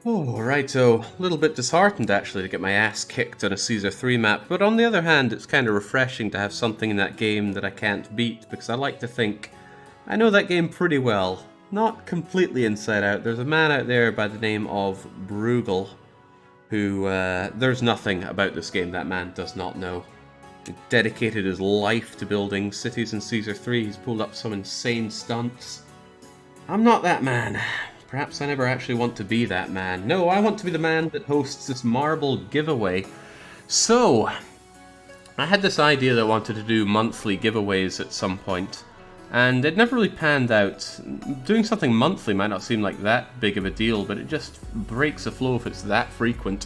Oh, right, so a little bit disheartened actually to get my ass kicked on a Caesar 3 map, but on the other hand, it's kind of refreshing to have something in that game that I can't beat, because I like to think I know that game pretty well. Not completely inside out. There's a man out there by the name of Bruegel who, there's nothing about this game that man does not know. He dedicated his life to building cities in Caesar 3. He's pulled up some insane stunts. I'm not that man. Perhaps I never actually want to be that man. No, I want to be the man that hosts this marble giveaway. So, I had this idea that I wanted to do monthly giveaways at some point, and it never really panned out. Doing something monthly might not seem like that big of a deal, but it just breaks the flow if it's that frequent.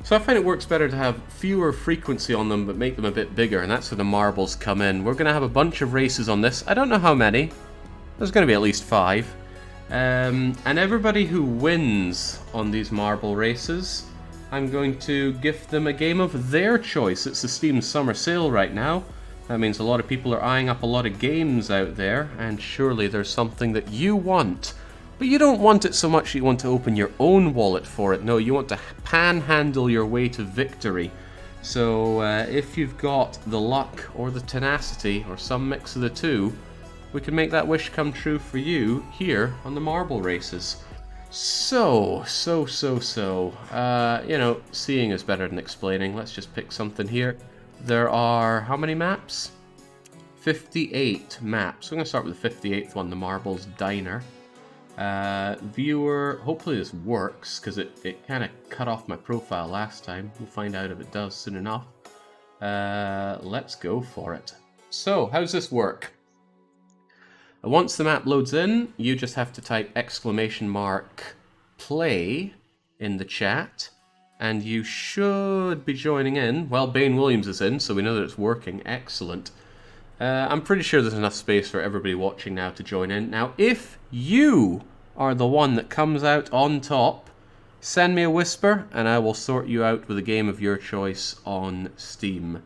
So I find it works better to have fewer frequency on them, but make them a bit bigger, and that's where the marbles come in. We're going to have a bunch of races on this. I don't know how many. There's going to be at least 5. And everybody who wins on these marble races, I'm going to gift them a game of their choice. It's the Steam Summer Sale right now. That means a lot of people are eyeing up a lot of games out there, and surely there's something that you want. But you don't want it so much that you want to open your own wallet for it. No, you want to panhandle your way to victory. So if you've got the luck or the tenacity or some mix of the two, we can make that wish come true for you here on the marble races. So, you know, seeing is better than explaining. Let's just pick something here. There are, how many maps? 58 maps. I'm going to start with the 58th one, the Marbles Diner. Viewer, hopefully this works, because it kind of cut off my profile last time. We'll find out if it does soon enough. Let's go for it. So, how's this work? Once the map loads in, you just have to type !play in the chat, and you should be joining in. Well, Bane Williams is in, so we know that it's working. Excellent. I'm pretty sure there's enough space for everybody watching now to join in. Now, if you are the one that comes out on top, send me a whisper, and I will sort you out with a game of your choice on Steam.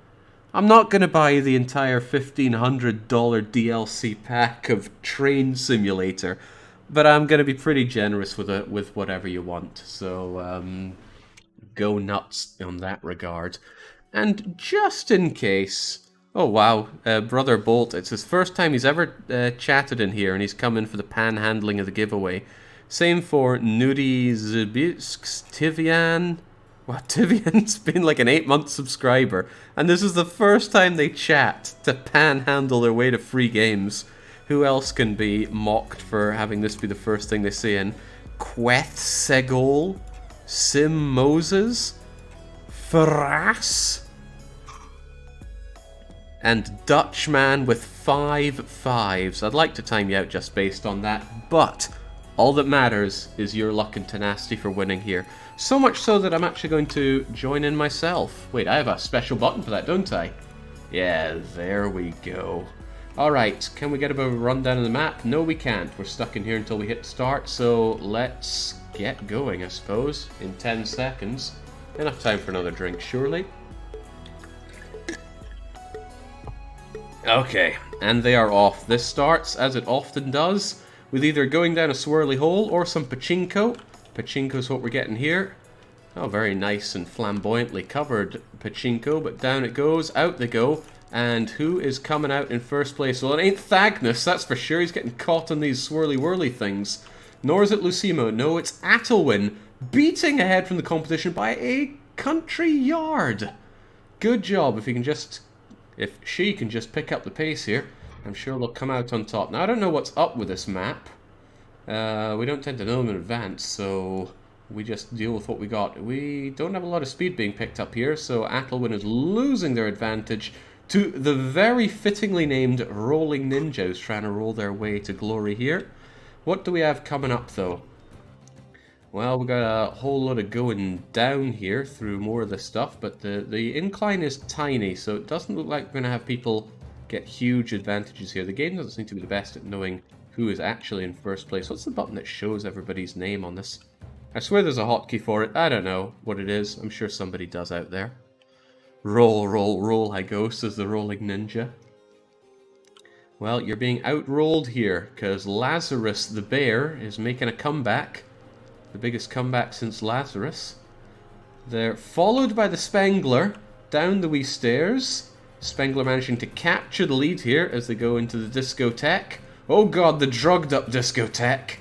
I'm not going to buy the entire $1,500 DLC pack of Train Simulator, but I'm going to be pretty generous with whatever you want. So go nuts on that regard. And just in case, oh wow, Brother Bolt, it's his first time he's ever chatted in here, and he's come in for the panhandling of the giveaway. Same for Nudi Zibisks, Tivian. Well, Tivian's been like an 8-month subscriber, and this is the first time they chat to panhandle their way to free games. Who else can be mocked for having this be the first thing they say in? Queth Segol, Sim Moses, Ferras, and Dutchman with 5 5s. I'd like to time you out just based on that, but all that matters is your luck and tenacity for winning here. So much so that I'm actually going to join in myself. Wait, I have a special button for that, don't I? Yeah, there we go. Alright, can we get a bit of a rundown of the map? No, we can't. We're stuck in here until we hit start, so let's get going, I suppose, in 10 seconds. Enough time for another drink, surely. Okay, and they are off. This starts, as it often does, with either going down a swirly hole or some pachinko. Pachinko's what we're getting here. Oh, very nice and flamboyantly covered pachinko, but down it goes, out they go. And who is coming out in first place? Well, it ain't Thagnus, that's for sure. He's getting caught on these swirly-whirly things. Nor is it Lucimo. No, it's Atilwyn, beating ahead from the competition by a country yard. Good job. If she can just pick up the pace here, I'm sure they'll come out on top. Now, I don't know what's up with this map. We don't tend to know them in advance, so we just deal with what we got. We don't have a lot of speed being picked up here, so Atilwyn is losing their advantage to the very fittingly named Rolling Ninjas trying to roll their way to glory here. What do we have coming up, though? Well, we've got a whole lot of going down here through more of this stuff, but the incline is tiny, so it doesn't look like we're going to have people get huge advantages here. The game doesn't seem to be the best at knowing who is actually in first place. What's the button that shows everybody's name on this? I swear there's a hotkey for it. I don't know what it is. I'm sure somebody does out there. Roll, roll, roll, I go, says the Rolling Ninja. Well, you're being outrolled here, because Lazarus the Bear is making a comeback. The biggest comeback since Lazarus. They're followed by the Spengler down the wee stairs. Spengler managing to capture the lead here as they go into the discotheque. Oh god, the drugged up discotheque.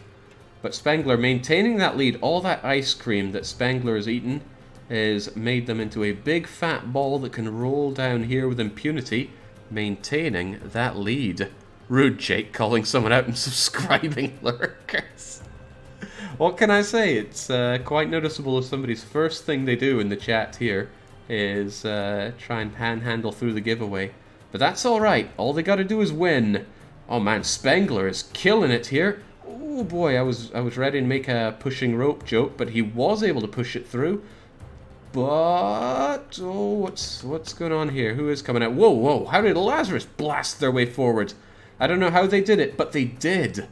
But Spengler maintaining that lead. All that ice cream that Spengler has eaten has made them into a big fat ball that can roll down here with impunity, maintaining that lead. Rude Jake calling someone out and subscribing lurkers. What can I say? It's quite noticeable if somebody's first thing they do in the chat here is try and panhandle through the giveaway. But that's alright. All they gotta do is win. Oh man, Spengler is killing it here. Oh boy, I was ready to make a pushing rope joke, but he was able to push it through. But oh, what's going on here? Who is coming out? Whoa, whoa! How did Lazarus blast their way forward? I don't know how they did it, but they did.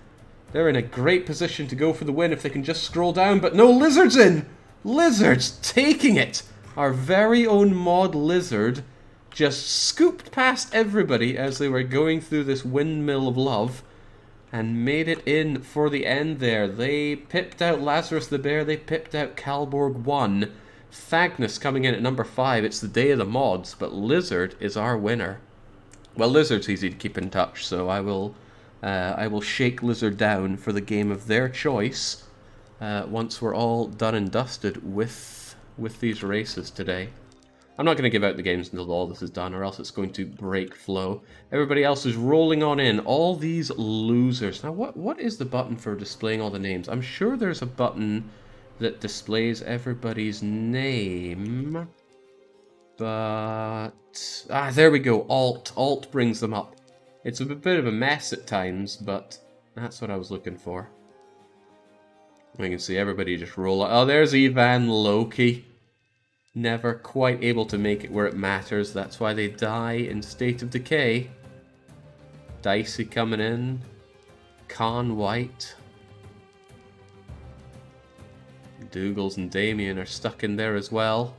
They're in a great position to go for the win if they can just scroll down. But no, Lizard's in. Lizard's taking it. Our very own mod Lizard just scooped past everybody as they were going through this windmill of love and made it in for the end there. They pipped out Lazarus the Bear. They pipped out Kalborg 1. Thagnus coming in at number 5. It's the day of the mods, but Lizard is our winner. Well, Lizard's easy to keep in touch, so I will shake Lizard down for the game of their choice once we're all done and dusted with these races today. I'm not going to give out the games until all this is done, or else it's going to break flow. Everybody else is rolling on in. All these losers. Now, what is the button for displaying all the names? I'm sure there's a button that displays everybody's name. But... there we go. Alt brings them up. It's a bit of a mess at times, but that's what I was looking for. We can see everybody just roll out. Oh, there's Ivan Loki. Never quite able to make it where it matters. That's why they die in State of Decay. Dicey coming in. Con White. Dougals and Damien are stuck in there as well.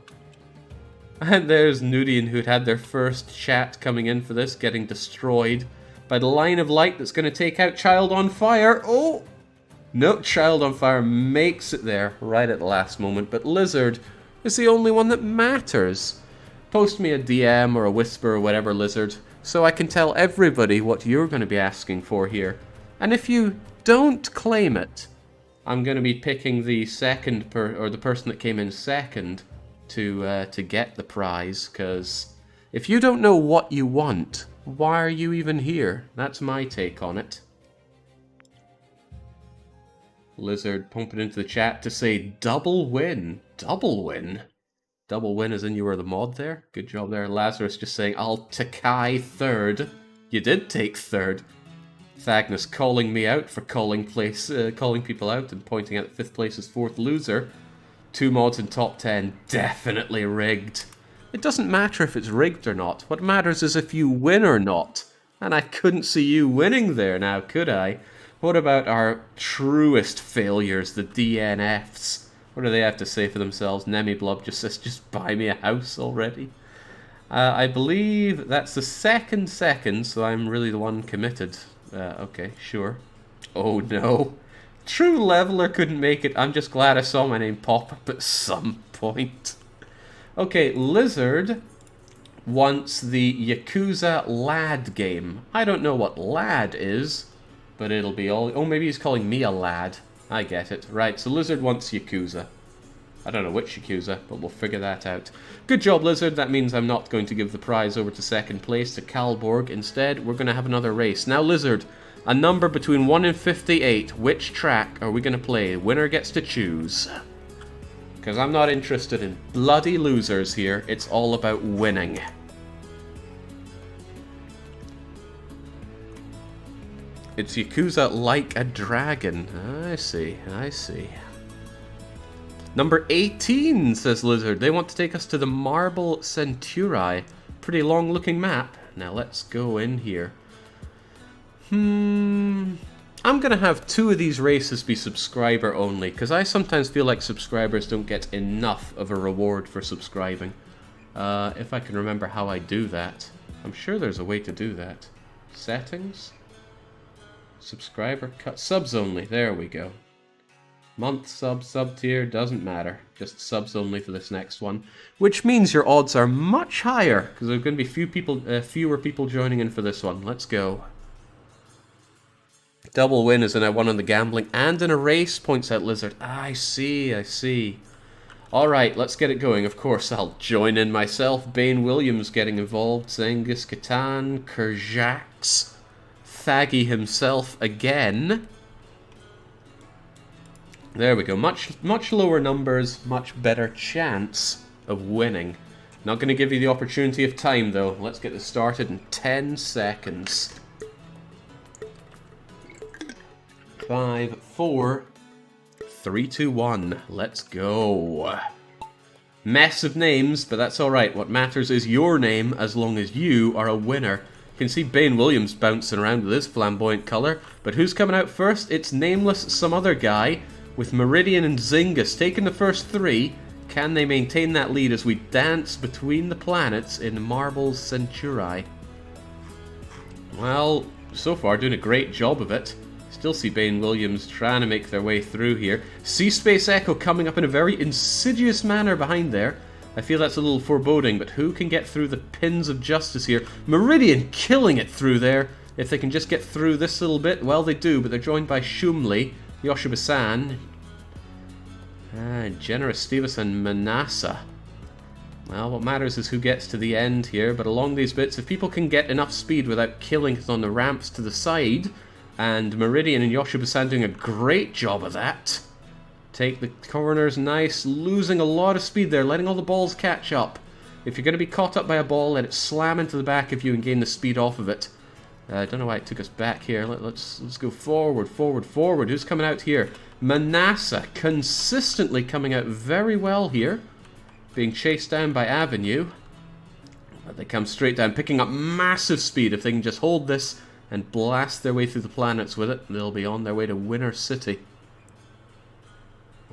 And there's Nudian, who'd had their first chat coming in for this, getting destroyed by the line of light that's going to take out Child on Fire. Oh! No, Child on Fire makes it there right at the last moment, but Lizard is the only one that matters. Post me a DM or a whisper or whatever, Lizard, so I can tell everybody what you're going to be asking for here. And if you don't claim it, I'm going to be picking the the person that came in second to get the prize, because if you don't know what you want, why are you even here? That's my take on it. Lizard pumping into the chat to say double win. Double win? Double win as in you were the mod there? Good job there. Lazarus just saying, I'll Takai third. You did take third. Thagnus calling me out for calling people out and pointing out that 5th place is 4th loser. 2 mods in top 10, definitely rigged. It doesn't matter if it's rigged or not. What matters is if you win or not. And I couldn't see you winning there now, could I? What about our truest failures, the DNFs? What do they have to say for themselves? Nemiblub just says, just buy me a house already. I believe that's the second, so I'm really the one committed. Okay, sure. Oh no. True Leveler couldn't make it. I'm just glad I saw my name pop up at some point. Okay, Lizard wants the Yakuza Lad game. I don't know what Lad is, but it'll be all... Oh, maybe he's calling me a lad. I get it. Right, so Lizard wants Yakuza. I don't know which Yakuza, but we'll figure that out. Good job, Lizard. That means I'm not going to give the prize over to 2nd place to Kalborg. Instead, we're going to have another race. Now, Lizard, a number between 1 and 58. Which track are we going to play? Winner gets to choose. Because I'm not interested in bloody losers here. It's all about winning. It's Yakuza Like a Dragon. I see, I see. Number 18, says Lizard. They want to take us to the Marble Centuri. Pretty long-looking map. Now let's go in here. I'm going to have 2 of these races be subscriber only, because I sometimes feel like subscribers don't get enough of a reward for subscribing. If I can remember how I do that. I'm sure there's a way to do that. Settings? Subscriber cut. Subs only. There we go. Month, sub tier, doesn't matter. Just subs only for this next one. Which means your odds are much higher, because there are going to be fewer people joining in for this one. Let's go. Double win is in I won on the gambling and in a race, points out Lizard. I see, I see. Alright, let's get it going. Of course, I'll join in myself. Bane Williams getting involved. Zenghis Khan, Kerjax, Thaggy himself again. There we go. Much lower numbers, much better chance of winning. Not going to give you the opportunity of time, though. Let's get this started in 10 seconds. 5, 4, 3, 2, 1. Let's go. Mess of names, but that's alright. What matters is your name, as long as you are a winner. You can see Bane Williams bouncing around with his flamboyant colour. But who's coming out first? It's nameless some other guy, with Morrighan and Zenghis taking the first 3. Can they maintain that lead as we dance between the planets in Marbles Centuri? Well, so far doing a great job of it. Still see Bane Williams trying to make their way through here. Sea Space Echo coming up in a very insidious manner behind there. I feel that's a little foreboding, but who can get through the pins of justice here? Morrighan killing it through there. If they can just get through this little bit, well they do, but they're joined by Shumli, Yoshiba-san, Generous Stevens and Menassah. Well, what matters is who gets to the end here, but along these bits, if people can get enough speed without killing it on the ramps to the side, and Morrighan and Yoshiba-san doing a great job of that. Take the corners nice, losing a lot of speed there, letting all the balls catch up. If you're going to be caught up by a ball, let it slam into the back of you and gain the speed off of it. I don't know why it took us back here. Let's go forward, forward, forward. Who's coming out here? Menassah consistently coming out very well here. Being chased down by Avenue. But they come straight down, picking up massive speed. If they can just hold this and blast their way through the planets with it, they'll be on their way to Winner City.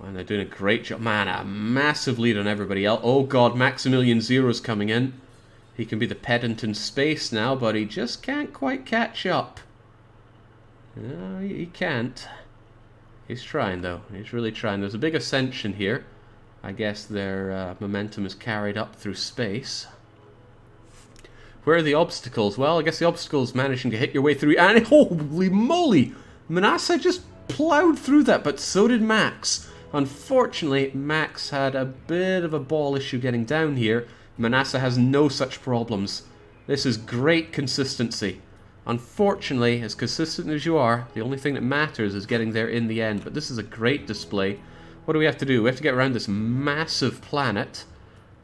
And they're doing a great job. Man, a massive lead on everybody else. Oh god, Maximilian Zero's coming in. He can be the pedant in space now, but he just can't quite catch up. No, he can't. He's trying, though. He's really trying. There's a big ascension here. I guess their momentum is carried up through space. Where are the obstacles? Well, I guess the obstacles managing to hit your way through. And holy moly! Menassah just plowed through that, but so did Max. Unfortunately, Max had a bit of a ball issue getting down here. Menassah has no such problems. This is great consistency. Unfortunately, as consistent as you are, the only thing that matters is getting there in the end. But this is a great display. What do we have to do? We have to get around this massive planet.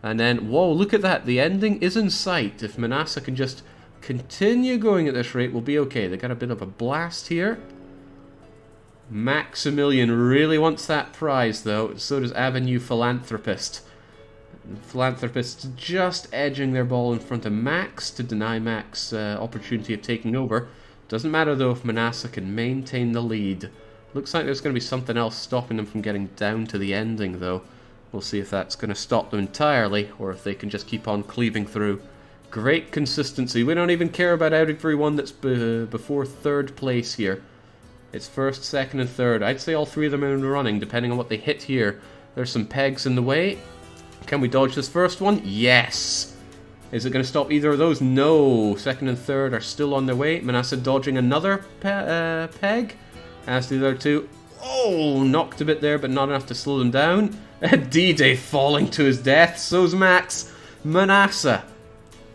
And then, whoa, look at that. The ending is in sight. If Menassah can just continue going at this rate, we'll be okay. They got a bit of a blast here. Maximilian really wants that prize, though. So does Avenue Philanthropist. Philanthropists just edging their ball in front of Max to deny Max opportunity of taking over. Doesn't matter, though, if Menassah can maintain the lead. Looks like there's going to be something else stopping them from getting down to the ending, though. We'll see if that's going to stop them entirely, or if they can just keep on cleaving through. Great consistency. We don't even care about everyone that's before third place here. It's first, second, and third. I'd say all 3 of them are in the running, depending on what they hit here. There's some pegs in the way. Can we dodge this first one? Yes! Is it going to stop either of those? No. Second and third are still on their way. Menassah dodging another peg, as the other 2. Oh, knocked a bit there, but not enough to slow them down. D-Day falling to his death. So's Max. Menassah.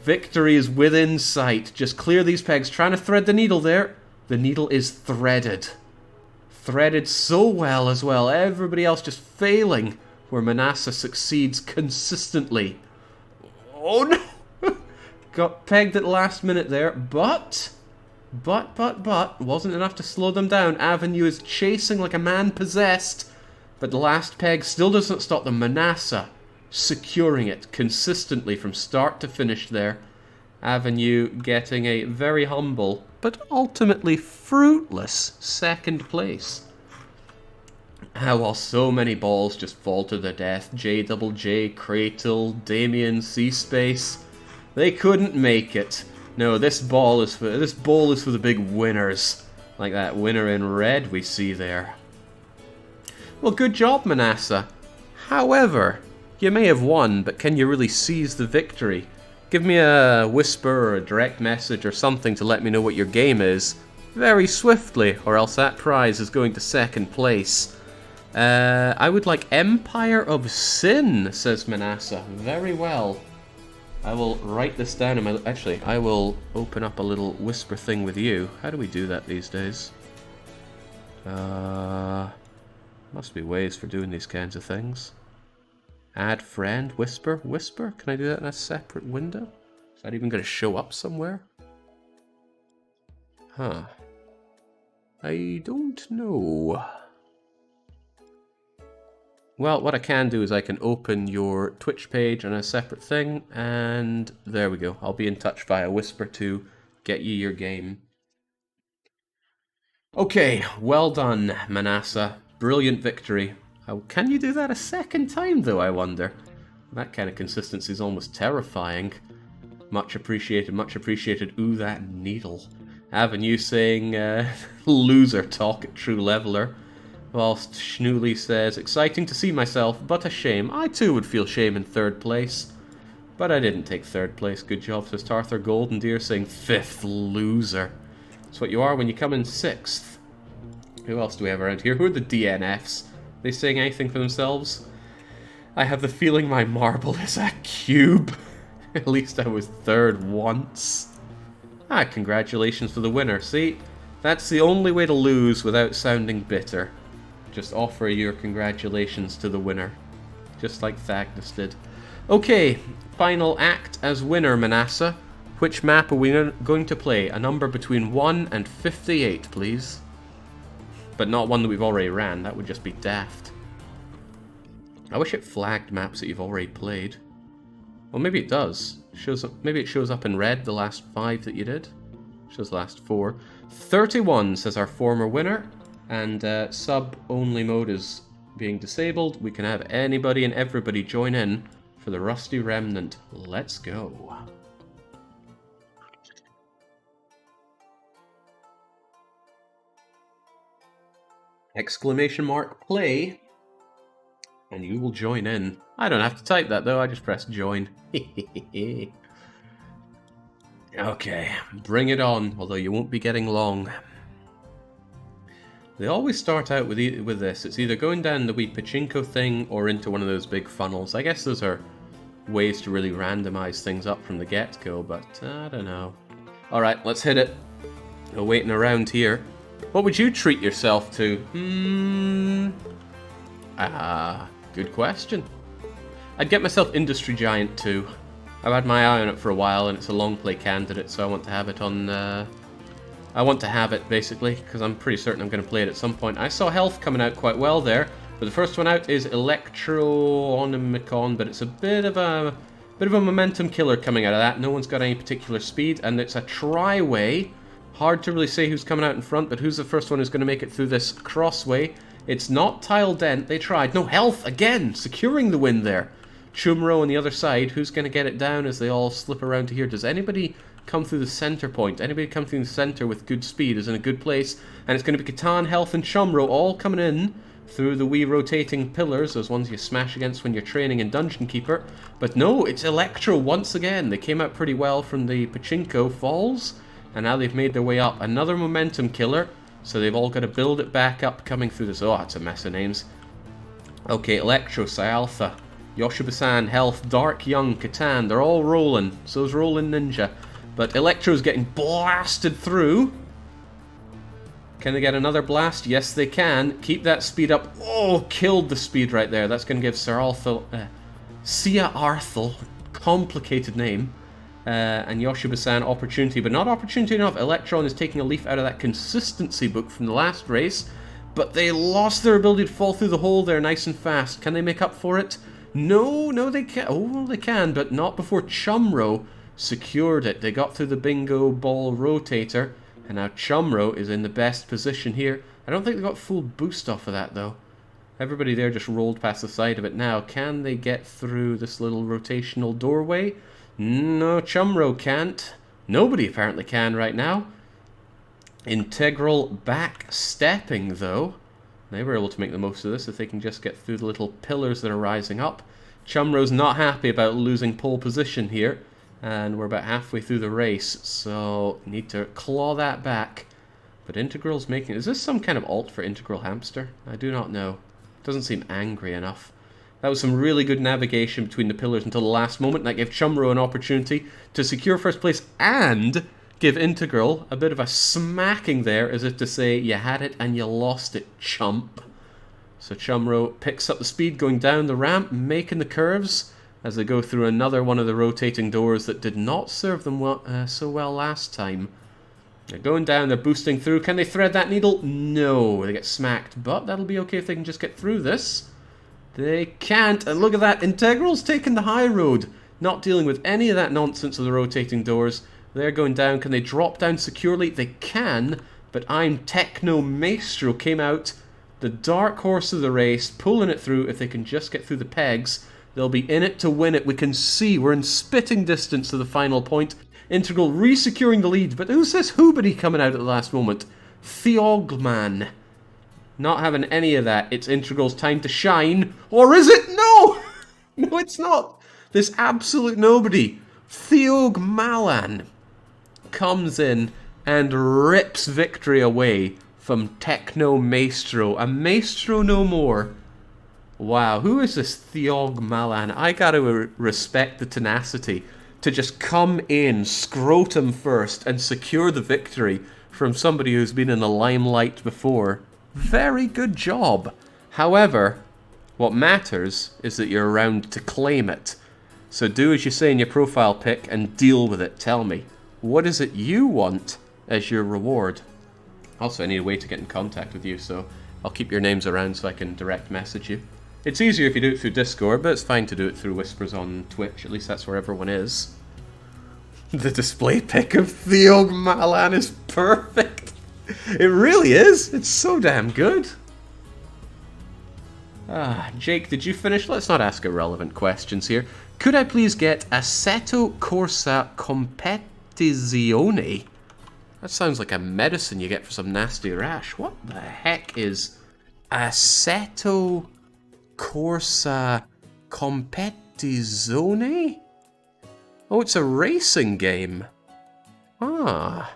Victory is within sight. Just clear these pegs. Trying to thread the needle there. The needle is threaded. Threaded so well as well. Everybody else just failing where Menassah succeeds consistently. Oh no! Got pegged at the last minute there, but wasn't enough to slow them down. Avenue is chasing like a man possessed, but the last peg still doesn't stop them. Menassah securing it consistently from start to finish there. Avenue getting a very humble, but ultimately fruitless second place. While so many balls just fall to their death. JJJ, Cratel, Damien, C-Space. They couldn't make it. No, this bowl is for the big winners. Like that winner in red we see there. Well, good job, Menassah. However, you may have won, but can you really seize the victory? Give me a whisper or a direct message or something to let me know what your game is very swiftly, or else that prize is going to second place. I would like Empire of Sin, says Menassah. Very well. I will write this down in my... Actually, I will open up a little whisper thing with you. How do we do that these days? Must be ways for doing these kinds of things. Add friend, whisper, whisper? Can I do that in a separate window? Is that even going to show up somewhere? Huh. I don't know. Well, what I can do is I can open your Twitch page on a separate thing, and there we go. I'll be in touch via whisper to get you your game. Okay, well done, Menassah. Brilliant victory. Can you do that a second time, though, I wonder? That kind of consistency is almost terrifying. Much appreciated, much appreciated. Ooh, that needle. Avenue saying, loser talk at True Leveler. Whilst Schnooley says, exciting to see myself, but a shame. I too would feel shame in third place. But I didn't take third place. Good job, says Tarthur Golden Deer saying, fifth loser. That's what you are when you come in sixth. Who else do we have around here? Who are the DNFs? They saying anything for themselves? I have the feeling my marble is a cube. At least I was third once. Ah, congratulations to the winner. See, that's the only way to lose without sounding bitter. Just offer your congratulations to the winner. Just like Thagnus did. Okay, final act as winner, Menassah. Which map are we going to play? A number between 1 and 58, please. But not one that we've already ran. That would just be daft. I wish it flagged maps that you've already played. Well, maybe it does. Maybe it shows up in red, the last 5 that you did. Shows the last 4. 31 says our former winner. And sub-only mode is being disabled. We can have anybody and everybody join in for the Rusty Remnant. Let's go. Exclamation mark play. And you will join in. I don't have to type that though, I just press join. Okay, bring it on, although you won't be getting long. They always start out with this. It's either going down the wee pachinko thing or into one of those big funnels. I guess those are ways to really randomize things up from the get-go, but I don't know. Alright, let's hit it. No waiting around here. What would you treat yourself to? Good question. I'd get myself Industry Giant 2. I've had my eye on it for a while and it's a long play candidate, so I want to have it on... I want to have it, basically, because I'm pretty certain I'm going to play it at some point. I saw Health coming out quite well there, but the first one out is Electro-Onomicon, but it's a bit of a momentum killer coming out of that. No one's got any particular speed, and it's a tri-way. Hard to really say who's coming out in front, but who's the first one who's going to make it through this crossway? It's not Tile Dent, they tried. No, Health, again, securing the win there. Chumro on the other side, who's going to get it down as they all slip around to here? Does anybody come through the center point? Anybody come through the center with good speed is in a good place, and it's going to be Catan, Health, and Chumro all coming in through the wee rotating pillars, those ones you smash against when you're training in Dungeon Keeper. But no, it's Electro once again. They came out pretty well from the Pachinko Falls, and now they've made their way up. Another momentum killer, so they've all got to build it back up coming through this. Oh, it's a mess of names. Okay, Electro, Syalpha, Yoshiba-san, Health, Dark Young, Catan, they're all rolling. So's Rolling Ninja. But Electro's getting blasted through. Can they get another blast? Yes, they can. Keep that speed up. Oh, killed the speed right there. That's going to give Sia Arthel, complicated name, and Yoshiba-san opportunity, but not opportunity enough. Electron is taking a leaf out of that consistency book from the last race, but they lost their ability to fall through the hole there nice and fast. Can they make up for it? No, they can't. Oh, they can, but not before Chumro secured it. They got through the bingo ball rotator, and now Chumro is in the best position here. I don't think they got full boost off of that, though. Everybody there just rolled past the side of it now. Can they get through this little rotational doorway? No, Chumro can't. Nobody apparently can right now. Integral back stepping, though. They were able to make the most of this if they can just get through the little pillars that are rising up. Chumro's not happy about losing pole position here, and we're about halfway through the race, so need to claw that back. But Integral's making... Is this some kind of alt for Integral Hamster? I do not know. Doesn't seem angry enough. That was some really good navigation between the pillars until the last moment. That gave Chumro an opportunity to secure first place and give Integral a bit of a smacking there, as if to say, you had it and you lost it, chump. So Chumro picks up the speed going down the ramp, making the curves as they go through another one of the rotating doors that did not serve them so well last time. They're going down, they're boosting through. Can they thread that needle? No, they get smacked, but that'll be okay if they can just get through this. They can't, and look at that, Integral's taking the high road, not dealing with any of that nonsense of the rotating doors. They're going down. Can they drop down securely? They can, but I'm Techno Maestro came out, the dark horse of the race, pulling it through. If they can just get through the pegs, they'll be in it to win it. We can see we're in spitting distance to the final point. Integral re-securing the lead, but who's this Hoobity coming out at the last moment? Theogman. Not having any of that. It's Integral's time to shine. Or is it? No! No, it's not. This absolute nobody, Theogmalan, comes in and rips victory away from Techno Maestro. A Maestro no more. Wow, who is this Theogmalan? I gotta respect the tenacity to just come in, scrotum first, and secure the victory from somebody who's been in the limelight before. Very good job. However, what matters is that you're around to claim it. So do as you say in your profile pic and deal with it. Tell me, what is it you want as your reward? Also, I need a way to get in contact with you, so I'll keep your names around so I can direct message you. It's easier if you do it through Discord, but it's fine to do it through Whispers on Twitch. At least that's where everyone is. The display pic of Theogmalan is perfect. It really is. It's so damn good. Jake, did you finish? Let's not ask irrelevant questions here. Could I please get Assetto Corsa Competizione? That sounds like a medicine you get for some nasty rash. What the heck is Assetto Corsa Competizione? Oh, it's a racing game. Assetto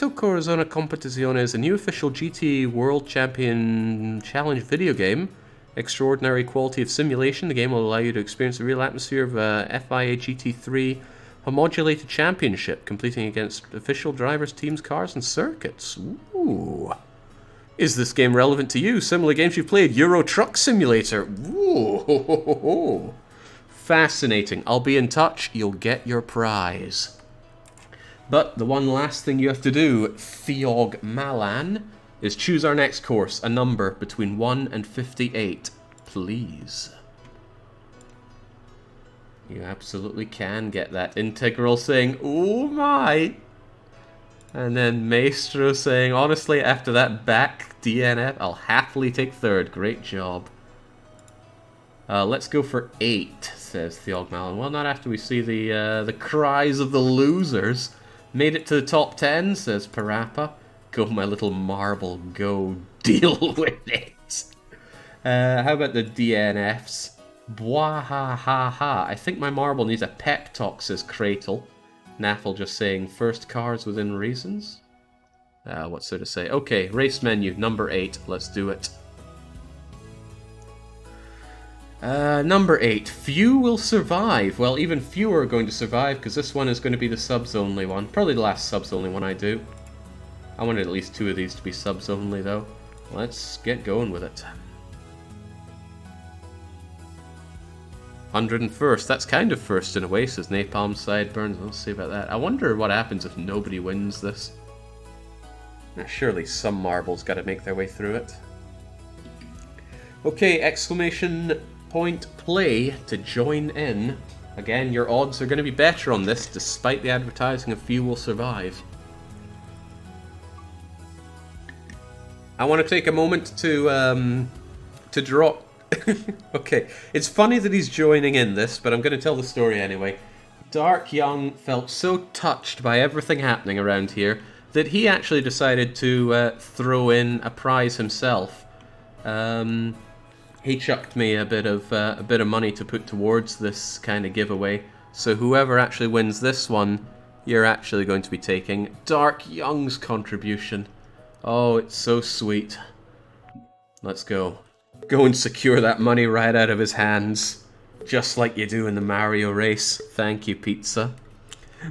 Corsa Competizione is a new official GT World Champion Challenge video game. Extraordinary quality of simulation. The game will allow you to experience the real atmosphere of a FIA GT3 homologulated championship, competing against official drivers, teams, cars, and circuits. Ooh. Is this game relevant to you? Similar games you've played. Euro Truck Simulator. Ooh. Fascinating. I'll be in touch. You'll get your prize. But the one last thing you have to do, Theogmalan, is choose our next course, a number between 1 and 58. Please. You absolutely can get that. Integral saying, oh my. And then Maestro saying, honestly, after that back DNF, I'll happily take third. Great job. Let's go for 8, says Theogmalan. Well, not after we see the cries of the losers. Made it to the top 10, says Parappa. Go, my little marble, go deal with it. How about the DNFs? Bwahahaha. I think my marble needs a pep talk, says Kratel. Naffle just saying, first cars within reasons? What's there to say? Okay, race menu, number 8. Let's do it. Number 8. Few will survive. Well, even fewer are going to survive, because this one is going to be the subs only one. Probably the last subs only one I do. I wanted at least 2 of these to be subs only, though. Let's get going with it. 101st. That's kind of first in a way, says Napalm Sideburns. We'll see about that. I wonder what happens if nobody wins this. Surely some marbles got to make their way through it. Okay, exclamation point play to join in. Again, your odds are going to be better on this, despite the advertising of few will survive. I want to take a moment to drop... Okay, it's funny that he's joining in this, but I'm going to tell the story anyway. Dark Young felt so touched by everything happening around here that he actually decided to throw in a prize himself. He chucked me a bit of money to put towards this kind of giveaway. So whoever actually wins this one, you're actually going to be taking Dark Young's contribution. Oh, it's so sweet. Let's go. Go and secure that money right out of his hands. Just like you do in the Mario race. Thank you, pizza.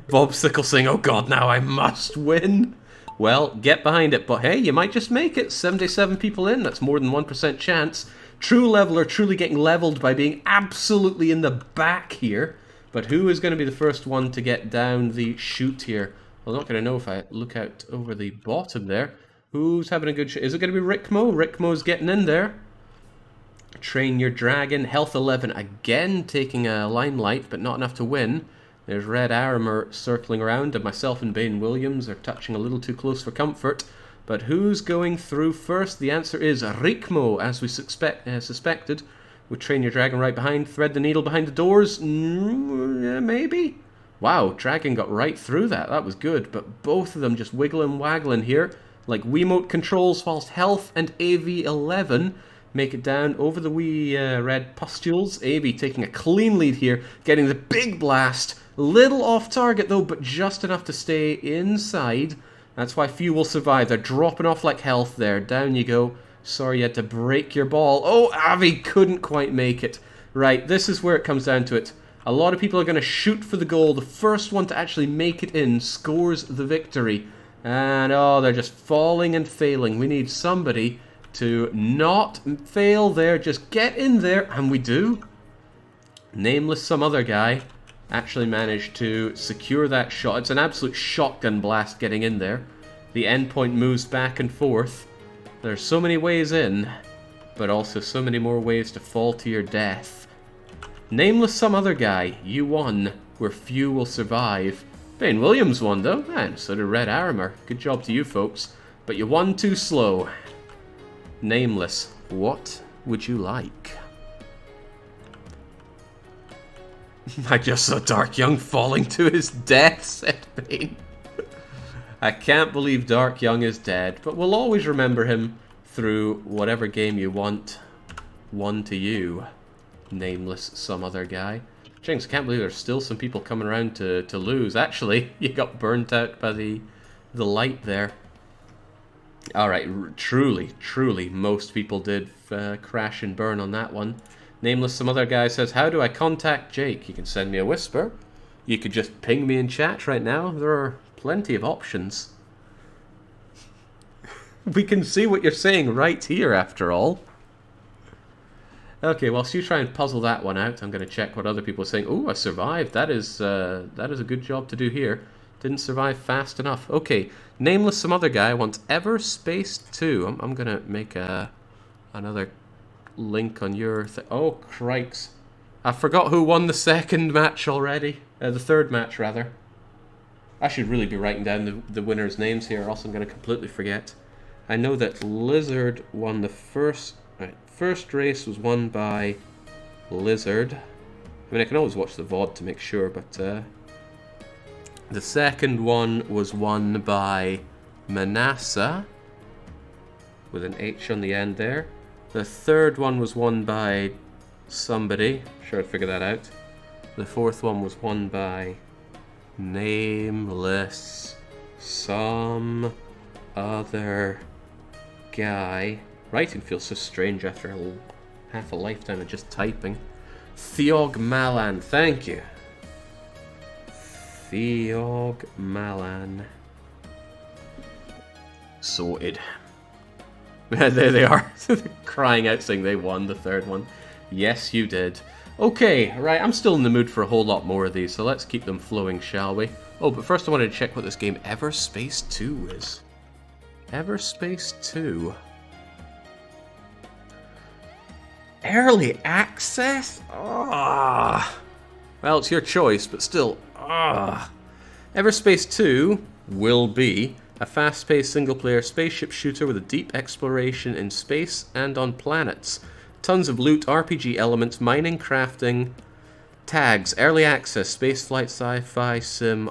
Bobsicle saying, oh god, now I must win. Well, get behind it, but hey, you might just make it. 77 people in, that's more than 1% chance. True leveler truly getting leveled by being absolutely in the back here. But who is going to be the first one to get down the chute here? Well, I'm not going to know if I look out over the bottom there. Who's having a good shot? Is it going to be Rickmo? Rickmo's getting in there. Train Your Dragon. Health 11 again taking a limelight, but not enough to win. There's Red Armor circling around, and myself and Bane Williams are touching a little too close for comfort. But who's going through first? The answer is Rickmo, as we suspected. With Train Your Dragon right behind. Thread the Needle behind the doors. Maybe? Wow, Dragon got right through that. That was good. But both of them just wiggling waggling here. Like Wiimote controls, whilst Health and AV11 make it down over the wee red pustules. AV taking a clean lead here. Getting the big blast. Little off target though, but just enough to stay inside. That's why few will survive. They're dropping off like Health there. Down you go. Sorry you had to break your ball. Oh, Avi couldn't quite make it. Right, this is where it comes down to it. A lot of people are going to shoot for the goal. The first one to actually make it in scores the victory. And oh, they're just falling and failing. We need somebody to not fail there. Just get in there. And we do. Nameless some other guy actually managed to secure that shot. It's an absolute shotgun blast getting in there. The endpoint moves back and forth. There's so many ways in, but also so many more ways to fall to your death. Nameless some other guy, you won, where few will survive. Bane Williams won though, and so did Red Armor. Good job to you folks, but you won too slow. Nameless, what would you like? I just saw Dark Young falling to his death, said Bane. I can't believe Dark Young is dead, but we'll always remember him through whatever game you want. One to you, nameless some other guy. Jinx, I can't believe there's still some people coming around to lose. Actually, you got burnt out by the light there. Alright, truly, most people did crash and burn on that one. Nameless some other guy says, how do I contact Jake? You can send me a whisper. You could just ping me in chat right now. There are plenty of options. We can see what you're saying right here, after all. Okay, whilst you try and puzzle that one out, I'm going to check what other people are saying. Oh, I survived. That is a good job to do here. Didn't survive fast enough. Okay, nameless some other guy wants Everspace 2. I'm going to make another link on your thing. Oh, crikes. I forgot who won the second match already. The third match, rather. I should really be writing down the winners' names here, or else I'm going to completely forget. I know that Lizard won the first... Right, first race was won by Lizard. I mean, I can always watch the VOD to make sure, but... the second one was won by Menassah, with an H on the end there. The third one was won by somebody. Sure, I'd figure that out. The fourth one was won by... nameless some other guy. Writing feels so strange after half a lifetime of just typing. Theog Malan, thank you. Theog Malan. Sorted. There they are. Crying out saying they won the third one. Yes, you did. Okay, right, I'm still in the mood for a whole lot more of these, so let's keep them flowing, shall we? Oh, but first I wanted to check what this game Everspace 2 is. Everspace 2. Early access? Ah. Well, it's your choice, but still, Everspace 2 will be a fast-paced single-player spaceship shooter with a deep exploration in space and on planets. Tons of loot, RPG elements, mining, crafting, tags, early access, spaceflight, sci-fi, sim,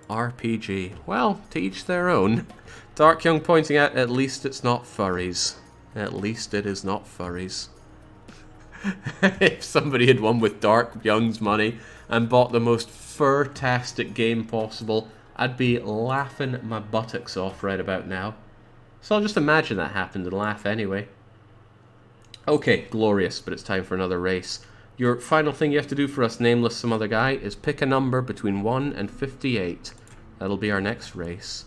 RPG. Well, to each their own. Dark Young pointing out, at least it's not furries. At least it is not furries. If somebody had won with Dark Young's money and bought the most fur-tastic game possible, I'd be laughing my buttocks off right about now. So I'll just imagine that happened and laugh anyway. Okay, glorious, but it's time for another race. Your final thing you have to do for us, Nameless Some Other Guy, is pick a number between 1 and 58. That'll be our next race.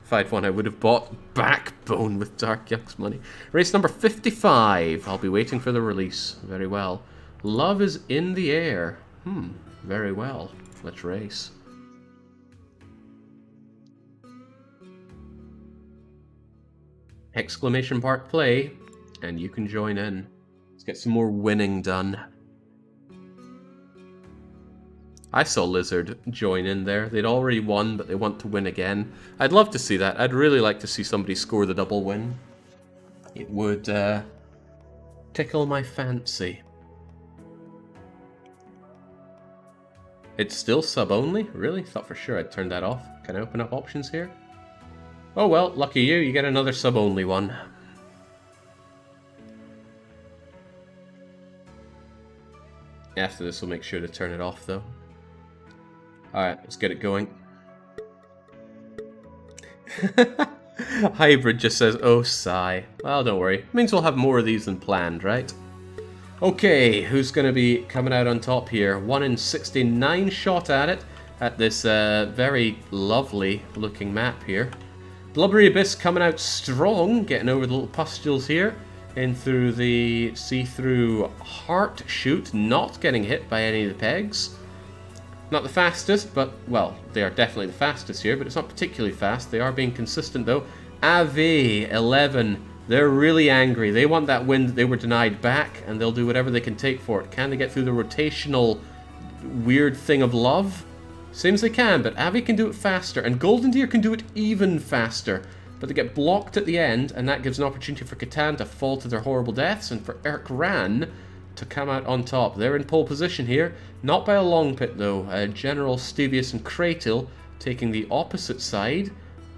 If I'd won, I would have bought Backbone with Dark Young's money. Race number 55. I'll be waiting for the release. Very well. Love is in the air. Very well. Let's race. Exclamation mark play, and you can join in. Let's get some more winning done. I saw Lizard join in there. They'd already won, but they want to win again. I'd love to see that. I'd really like to see somebody score the double win. It would tickle my fancy. It's still sub only? Really? Thought for sure I'd turn that off. Can I open up options here? Oh well, lucky you. You get another sub only one. After this, we'll make sure to turn it off though. Alright, let's get it going. Hybrid just says, oh, sigh. Well, don't worry. It means we'll have more of these than planned, right? Okay, who's going to be coming out on top here? 1 in 69 shot at it, at this very lovely looking map here. Blubbery Abyss coming out strong, getting over the little pustules here. In through the see-through heart chute, not getting hit by any of the pegs. Not the fastest, but, well, they are definitely the fastest here, but it's not particularly fast. They are being consistent, though. Ave 11, they're really angry. They want that win that they were denied back, and they'll do whatever they can take for it. Can they get through the rotational weird thing of love? Seems they can, but Ave can do it faster, and Golden Deer can do it even faster. But they get blocked at the end, and that gives an opportunity for Catan to fall to their horrible deaths, and for Eric Ran to come out on top. They're in pole position here, not by a long pit though. General Stevius and Kratil taking the opposite side.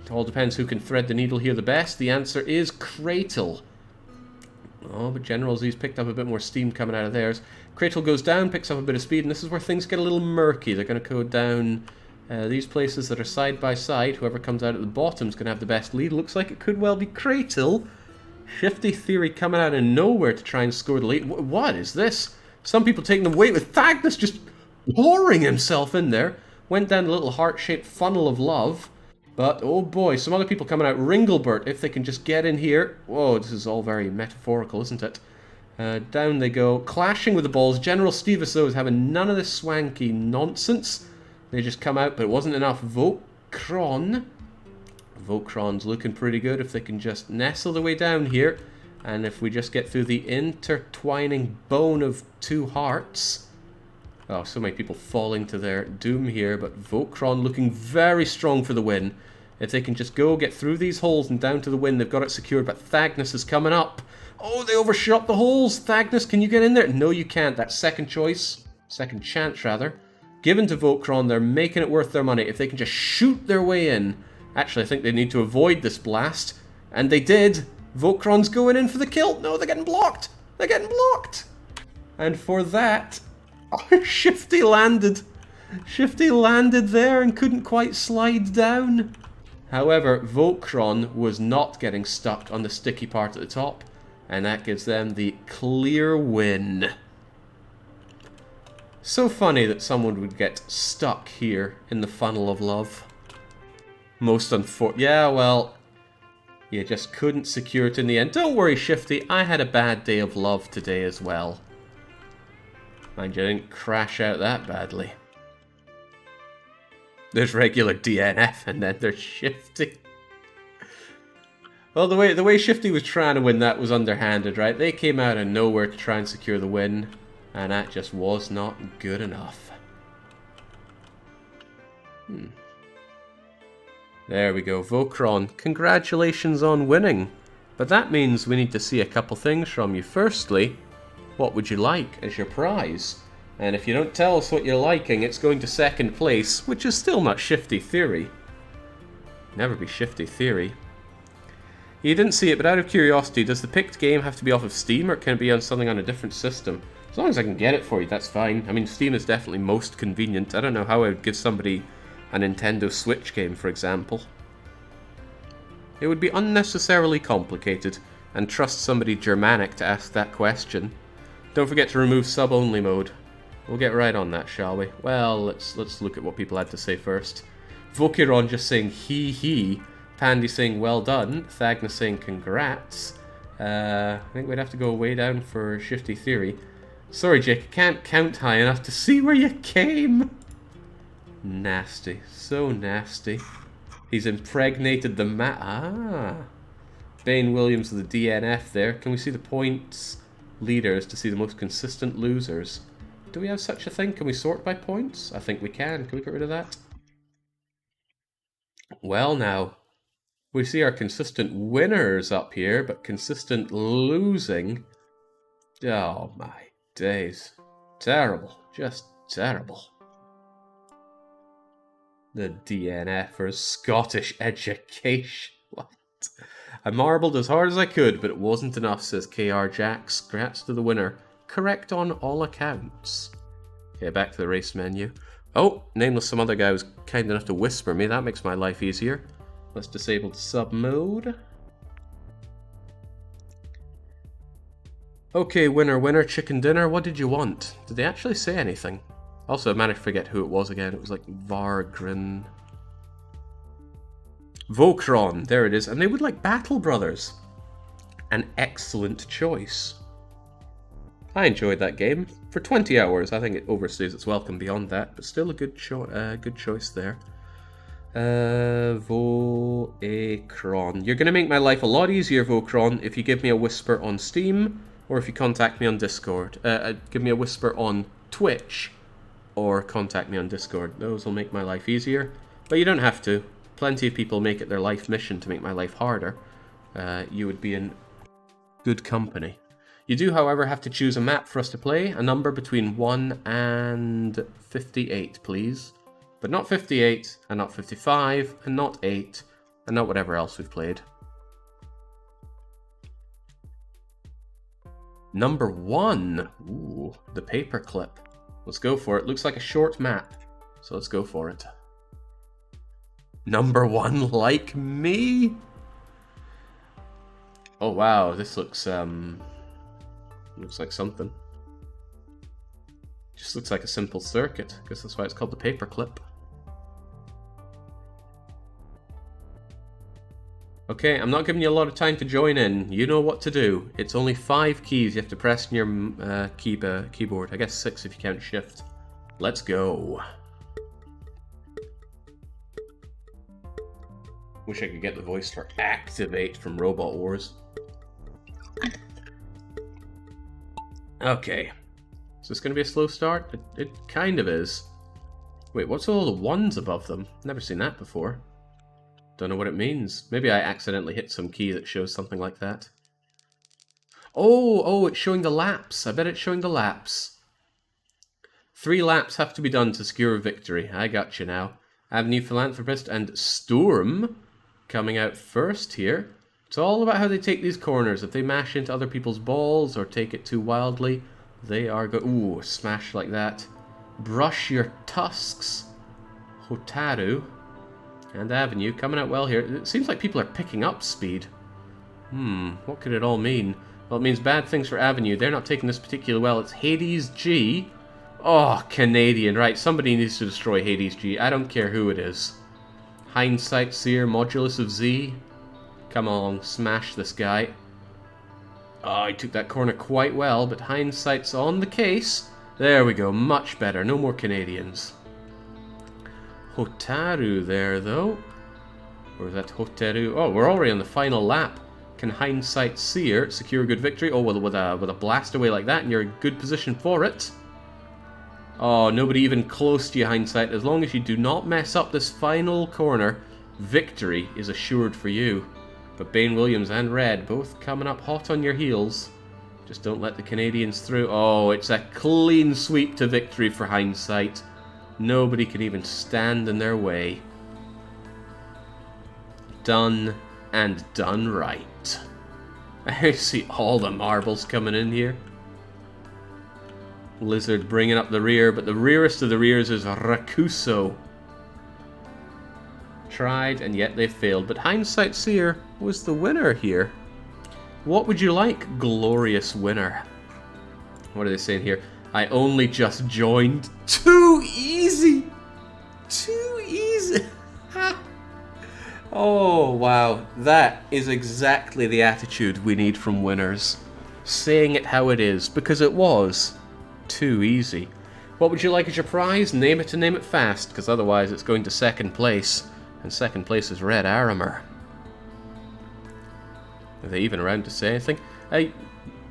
It all depends who can thread the needle here the best. The answer is Kratil. Oh, but General Z's picked up a bit more steam coming out of theirs. Kratil goes down, picks up a bit of speed, and this is where things get a little murky. They're going to go down these places that are side by side. Whoever comes out at the bottom is going to have the best lead. Looks like it could well be Kratil. Shifty Theory coming out of nowhere to try and score the lead. What is this? Some people taking the weight with Thagnus just pouring himself in there. Went down the little heart-shaped funnel of love. But, oh boy, some other people coming out. Ringelbert, if they can just get in here. Whoa, this is all very metaphorical, isn't it? Down they go, clashing with the balls. General Stevis, though, is having none of this swanky nonsense. They just come out, but it wasn't enough. Voekron. Voekron's looking pretty good if they can just nestle their way down here. And if we just get through the intertwining bone of two hearts. Oh, so many people falling to their doom here, but Voekron looking very strong for the win. If they can just go get through these holes and down to the win, they've got it secured, but Thagnus is coming up. Oh, they overshot the holes. Thagnus, can you get in there? No, you can't. That's second choice. Second chance, rather. Given to Voekron, they're making it worth their money. If they can just shoot their way in. Actually, I think they need to avoid this blast. And they did. Voekron's going in for the kill. No, they're getting blocked. They're getting blocked. And for that, Shifty landed. Shifty landed there and couldn't quite slide down. However, Voekron was not getting stuck on the sticky part at the top. And that gives them the clear win. So funny that someone would get stuck here in the funnel of love. Most unfortunate. Yeah, well, you just couldn't secure it in the end. Don't worry, Shifty. I had a bad day of love today as well. Mind you, I didn't crash out that badly. There's regular DNF, and then there's Shifty. Well, the way Shifty was trying to win that was underhanded, right? They came out of nowhere to try and secure the win, and that just was not good enough. There we go, Voekron. Congratulations on winning. But that means we need to see a couple things from you. Firstly, what would you like as your prize? And if you don't tell us what you're liking, it's going to second place, which is still not Shifty Theory. Never be Shifty Theory. You didn't see it, but out of curiosity, does the picked game have to be off of Steam, or can it be on something on a different system? As long as I can get it for you, that's fine. I mean, Steam is definitely most convenient. I don't know how I would give somebody a Nintendo Switch game, for example. It would be unnecessarily complicated, and trust somebody Germanic to ask that question. Don't forget to remove sub-only mode. We'll get right on that, shall we? Well, let's look at what people had to say first. Voekron just saying he. Pandy saying well done. Thagna saying congrats. I think we'd have to go way down for Shifty Theory. Sorry, Jake, I can't count high enough to see where you came. Nasty. So nasty. He's impregnated the Bane Williams of the DNF there. Can we see the points leaders to see the most consistent losers? Do we have such a thing? Can we sort by points? I think we can. Can we get rid of that? Well, now. We see our consistent winners up here, but consistent losing. Oh my days. Terrible. Just terrible. The DNFers, Scottish education. What? I marbled as hard as I could, but it wasn't enough, says KR Jax. Congrats to the winner. Correct on all accounts. Okay, back to the race menu. Oh, nameless some other guy was kind enough to whisper me. That makes my life easier. Let's disable sub mode. Okay, winner, chicken dinner. What did you want? Did they actually say anything? Also, I managed to forget who it was again. It was like Vargrin. Voekron, there it is. And they would like Battle Brothers. An excellent choice. I enjoyed that game. For 20 hours, I think it overstays its welcome beyond that, but still a good choice there. Voekron. You're going to make my life a lot easier, Voekron, if you give me a whisper on Steam, or if you contact me on Discord. Give me a whisper on Twitch, or contact me on Discord. Those will make my life easier, but you don't have to. Plenty of people make it their life mission to make my life harder. You would be in good company. You do, however, have to choose a map for us to play, a number between 1 and 58, please. But not 58, and not 55, and not 8, and not whatever else we've played. Number 1. Ooh, the paperclip. Let's go for it. Looks like a short map, so let's go for it. Number 1, like me? Oh wow, this looks like something. Just looks like a simple circuit. I guess that's why it's called the paperclip. Okay, I'm not giving you a lot of time to join in. You know what to do. It's only 5 keys you have to press in your keyboard. I guess 6 if you count shift. Let's go. Wish I could get the voice for activate from Robot Wars. Okay. Is this going to be a slow start? It kind of is. Wait, what's all the ones above them? Never seen that before. Don't know what it means. Maybe I accidentally hit some key that shows something like that. Oh, it's showing the laps. I bet it's showing the laps. 3 laps have to be done to secure a victory. I got you now. Avenue Philanthropist and Storm coming out first here. It's all about how they take these corners. If they mash into other people's balls or take it too wildly, they are ooh, smash like that. Brush your tusks. Hotaru and Avenue coming out well here. It seems like people are picking up speed. What could it all mean? Well, it means bad things for Avenue. They're not taking this particularly well. It's Hades G. Oh, Canadian. Right, somebody needs to destroy Hades G. I don't care who it is. Hindsightseer, modulus of Z. Come along, smash this guy. Oh, he took that corner quite well, but hindsight's on the case. There we go, much better. No more Canadians. Hotaru there, though. Or is that Hotaru? Oh, we're already on the final lap. Can Hindsightseer secure a good victory? Oh, well, with a blast away like that, and you're in good position for it. Oh, nobody even close to you, Hindsight. As long as you do not mess up this final corner, victory is assured for you. But Bane Williams and Red both coming up hot on your heels. Just don't let the Canadians through. Oh, it's a clean sweep to victory for Hindsight. Nobody can even stand in their way. Done and done right. I see all the marbles coming in here. Lizard bringing up the rear, but the rearest of the rears is Rakuso. Tried, and yet they failed, but Hindsightseer was the winner here. What would you like, glorious winner? What are they saying here? I only just joined. Too easy! Too easy! Oh, wow. That is exactly the attitude we need from winners. Saying it how it is, because it was too easy. What would you like as your prize? Name it and name it fast, because otherwise it's going to second place. And second place is Red Armor. Are they even around to say anything?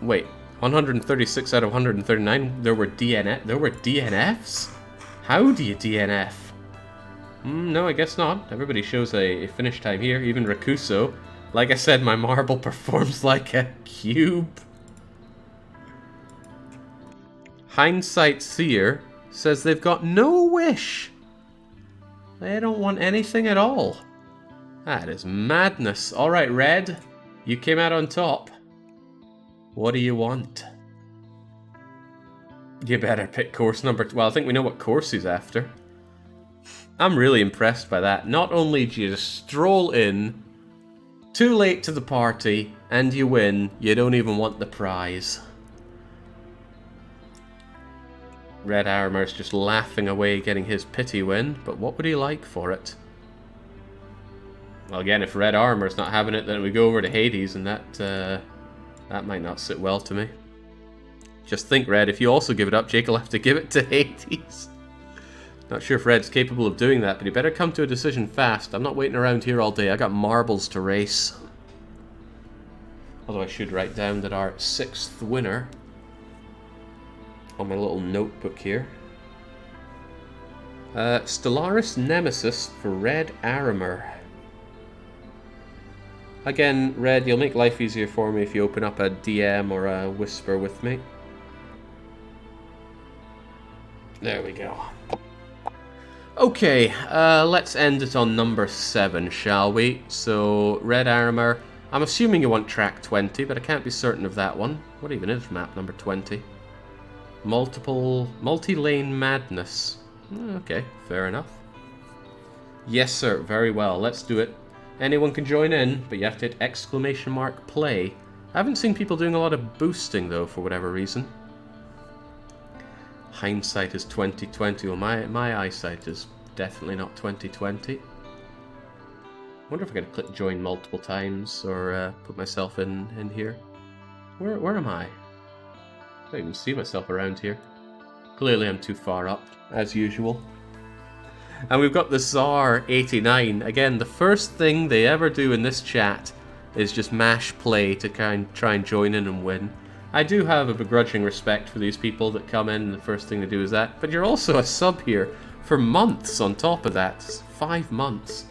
Wait, 136 out of 139, there were DNFs? How do you DNF? No, I guess not. Everybody shows a finish time here, even Rakuso. Like I said, my marble performs like a cube. Hindsightseer says they've got no wish. They don't want anything at all. That is madness. Alright, Red, you came out on top. What do you want? You better pick course number... Well, I think we know what course he's after. I'm really impressed by that. Not only do you just stroll in, too late to the party, and you win, you don't even want the prize. Red Armor's just laughing away getting his pity win, but what would he like for it? Well, again, if Red Armor's not having it, then we go over to Hades, and that might not sit well to me. Just think, Red, if you also give it up, Jake will have to give it to Hades. Not sure if Red's capable of doing that, but he better come to a decision fast. I'm not waiting around here all day. I got marbles to race. Although I should write down that our 6th winner on my little notebook here. Stellaris Nemesis for Red Armor. Again, Red, you'll make life easier for me if you open up a DM or a whisper with me. There we go. Okay, let's end it on number 7, shall we? So, Red Armor. I'm assuming you want track 20, but I can't be certain of that one. What even is map number 20? Multi-lane madness. Okay, fair enough. Yes, sir, very well. Let's do it. Anyone can join in, but you have to hit exclamation mark play. I haven't seen people doing a lot of boosting, though, for whatever reason. Hindsight is 2020. Well, my eyesight is definitely not 2020. I wonder if I could click join multiple times or put myself in here. Where am I? I don't even see myself around here. Clearly I'm too far up, as usual. And we've got the Czar89. Again, the first thing they ever do in this chat is just mash play to try and join in and win. I do have a begrudging respect for these people that come in and the first thing they do is that. But you're also a sub here for months on top of that. 5 months.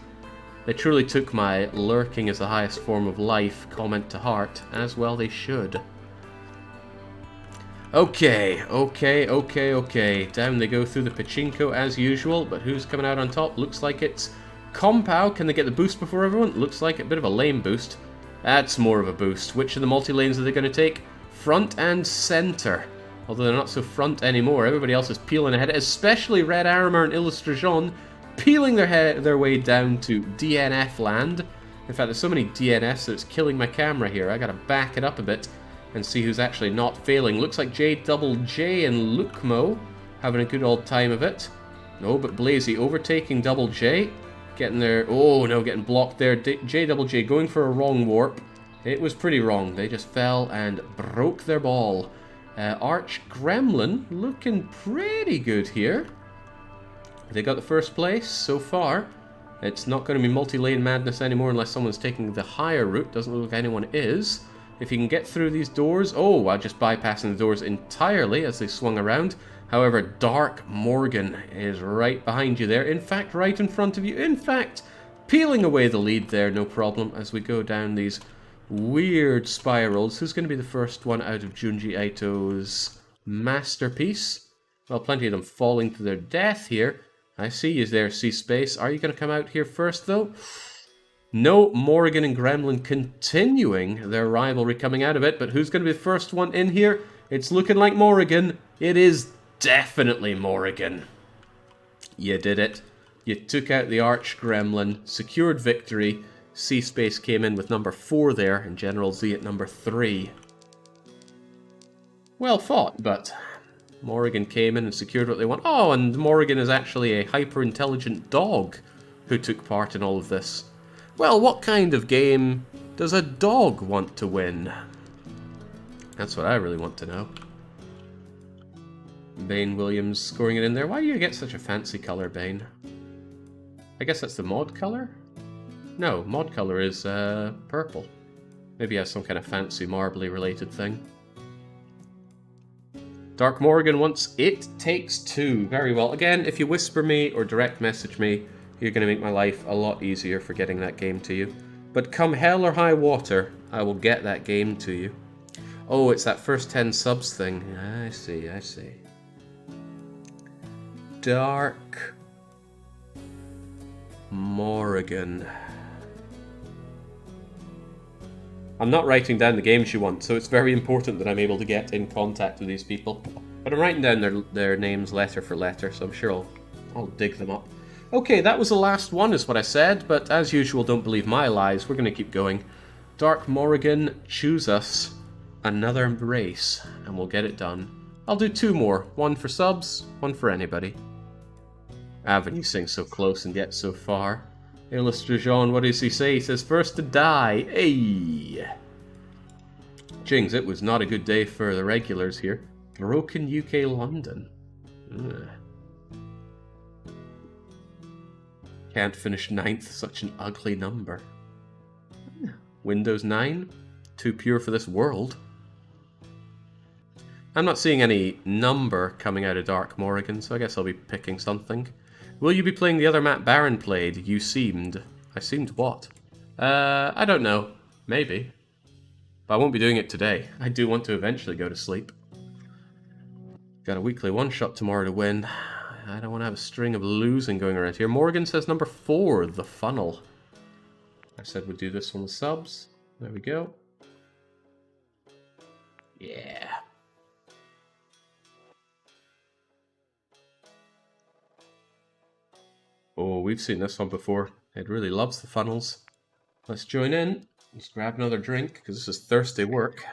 They truly took my lurking as the highest form of life comment to heart, as well they should. Okay. Down they go through the pachinko as usual, but who's coming out on top? Looks like it's Compow. Can they get the boost before everyone? Looks like a bit of a lame boost. That's more of a boost. Which of the multi-lanes are they going to take? Front and center. Although they're not so front anymore. Everybody else is peeling ahead, especially Red Armor and Illustration, peeling their way down to DNF land. In fact, there's so many DNFs that it's killing my camera here. I gotta back it up a bit and see who's actually not failing. Looks like J and Lukmo having a good old time of it. No, but Blazy overtaking Double J. Getting there. Oh no, getting blocked there. J going for a wrong warp. It was pretty wrong. They just fell and broke their ball. Arch Gremlin looking pretty good here. They got the first place so far. It's not going to be multi-lane madness anymore unless someone's taking the higher route. Doesn't look like anyone is. If you can get through these doors... Oh, I'm just bypassing the doors entirely as they swung around. However, Dark Morrighan is right behind you there. In fact, right in front of you. In fact, peeling away the lead there, no problem, as we go down these weird spirals. Who's going to be the first one out of Junji Ito's masterpiece? Well, plenty of them falling to their death here. I see you there, C-Space. Are you going to come out here first, though? No, Morrighan and Gremlin continuing their rivalry coming out of it, but who's going to be the first one in here? It's looking like Morrighan. It is definitely Morrighan. You did it. You took out the Arch Gremlin, secured victory. C-Space came in with number 4 there, and General Z at number 3. Well fought, but Morrighan came in and secured what they want. Oh, and Morrighan is actually a hyper-intelligent dog who took part in all of this. Well, what kind of game does a dog want to win? That's what I really want to know. Bane Williams scoring it in there. Why do you get such a fancy colour, Bane? I guess that's the mod colour? No, mod colour is purple. Maybe he has some kind of fancy marbly related thing. Dark Morrighan wants It Takes Two. Very well. Again, if you whisper me or direct message me, you're going to make my life a lot easier for getting that game to you. But come hell or high water, I will get that game to you. Oh, it's that first 10 subs thing. I see, I see. Dark Morrighan. I'm not writing down the games you want, so it's very important that I'm able to get in contact with these people. But I'm writing down their names letter for letter, so I'm sure I'll dig them up. Okay, that was the last one, is what I said, but as usual, don't believe my lies. We're going to keep going. Dark Morrighan, choose us another race, and we'll get it done. I'll do 2 more. 1 for subs, 1 for anybody. Avenue sings so close and yet so far. Illustre Jean, what does he say? He says, first to die. Hey! Jings, it was not a good day for the regulars here. Broken UK London. Ugh. Can't finish 9th, such an ugly number. Windows 9? Too pure for this world. I'm not seeing any number coming out of Dark Morrighan, so I guess I'll be picking something. Will you be playing the other map Baron played? You seemed. I seemed what? I don't know. Maybe. But I won't be doing it today. I do want to eventually go to sleep. Got a weekly one-shot tomorrow to win. I don't want to have a string of losing going around here. Morgan says number 4, the funnel. I said we'd do this one with subs. There we go. Yeah. Oh, we've seen this one before. It really loves the funnels. Let's join in. Let's grab another drink, because this is thirsty work.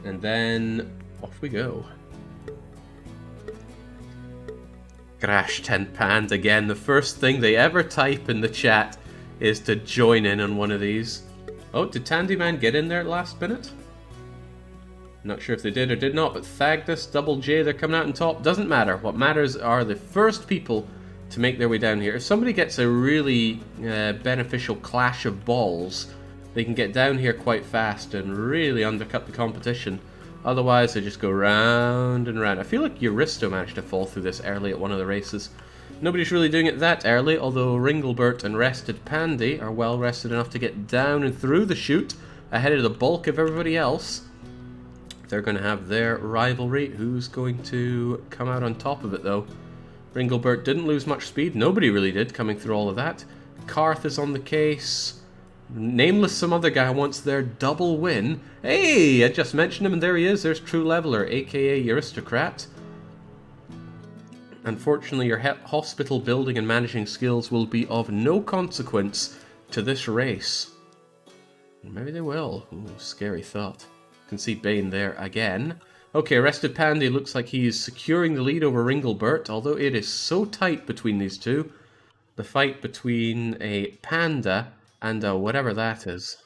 And then off we go. Crash 10 Pand again. The first thing they ever type in the chat is to join in on one of these. Oh, did Tandyman get in there at last minute? Not sure if they did or did not, but Thagdus, Double J, they're coming out on top. Doesn't matter. What matters are the first people to make their way down here. If somebody gets a really beneficial clash of balls, they can get down here quite fast and really undercut the competition. Otherwise, they just go round and round. I feel like Euristo managed to fall through this early at one of the races. Nobody's really doing it that early, although Ringlebert and Rested Pandy are well rested enough to get down and through the chute ahead of the bulk of everybody else. They're going to have their rivalry. Who's going to come out on top of it, though? Ringlebert didn't lose much speed. Nobody really did, coming through all of that. Karth is on the case. Nameless, some other guy wants their double win. Hey, I just mentioned him, and there he is. There's True Leveler, a.k.a. Aristocrat. Unfortunately, your hospital building and managing skills will be of no consequence to this race. Maybe they will. Ooh, scary thought. Can see Bane there again. Okay, Arrested Pandy looks like he's securing the lead over Ringlebert, although it is so tight between these two. The fight between a panda and whatever that is.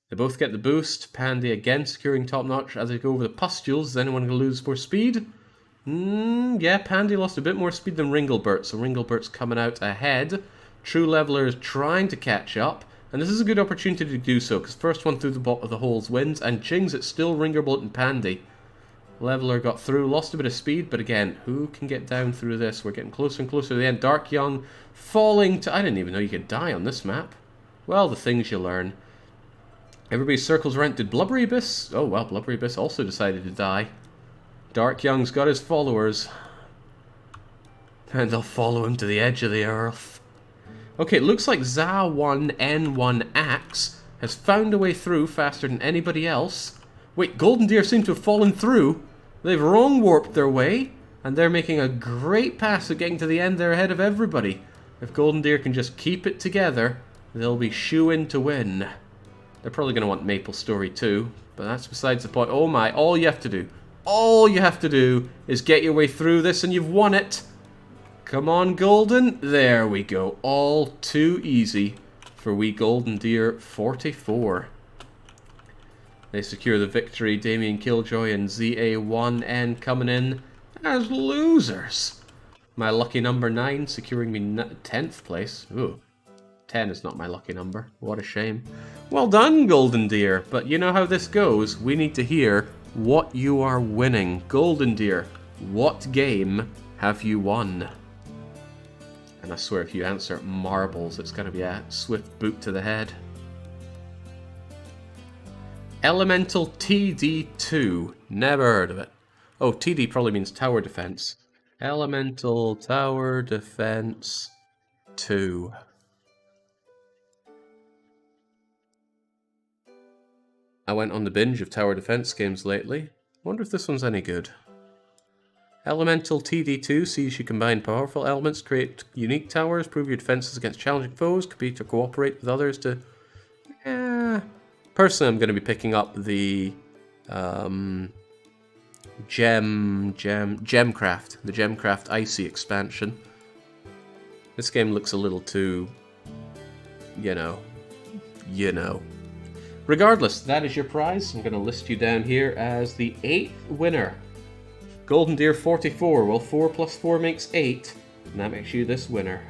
They both get the boost. Pandy again securing top notch as they go over the pustules. Is anyone going to lose more speed? Yeah, Pandy lost a bit more speed than Ringlebert, so Ringlebert's coming out ahead. True Leveler is trying to catch up. And this is a good opportunity to do so, because first one through the holes wins, and Jings, it's still Ringlebert and Pandy. Leveler got through, lost a bit of speed, but again, who can get down through this? We're getting closer and closer to the end. Dark Young falling to... I didn't even know you could die on this map. Well, the things you learn. Everybody circles around. Did Blubbery Abyss... Oh, well, Blubbery Abyss also decided to die. Dark Young's got his followers. And they'll follow him to the edge of the earth. Okay, it looks like Za1N1 Axe has found a way through faster than anybody else. Wait, Golden Deer seem to have fallen through. They've wrong warped their way, and they're making a great pass at getting to the end. They're ahead of everybody. If Golden Deer can just keep it together, they'll be shoo-in to win. They're probably going to want Maple Story too, but that's besides the point. Oh my, all you have to do is get your way through this and you've won it. Come on, Golden. There we go. All too easy for wee Golden Deer 44. They secure the victory. Damien Killjoy and ZA1N coming in as losers. My lucky number 9 securing me 10th place. Ooh, 10 is not my lucky number. What a shame. Well done, Golden Deer. But you know how this goes. We need to hear what you are winning. Golden Deer, what game have you won? And I swear if you answer marbles, it's going to be a swift boot to the head. Elemental TD2. Never heard of it. Oh, TD probably means Tower Defense. Elemental Tower Defense 2. I went on the binge of Tower Defense games lately. Wonder if this one's any good. Elemental TD2 sees you combine powerful elements, create unique towers, prove your defenses against challenging foes, compete or cooperate with others to... Personally, I'm going to be picking up the Gemcraft, the Gemcraft Icy expansion. This game looks a little too, you know. Regardless, that is your prize. I'm going to list you down here as the 8th winner. Golden Deer 44. Well, 4 plus 4 makes 8, and that makes you this winner.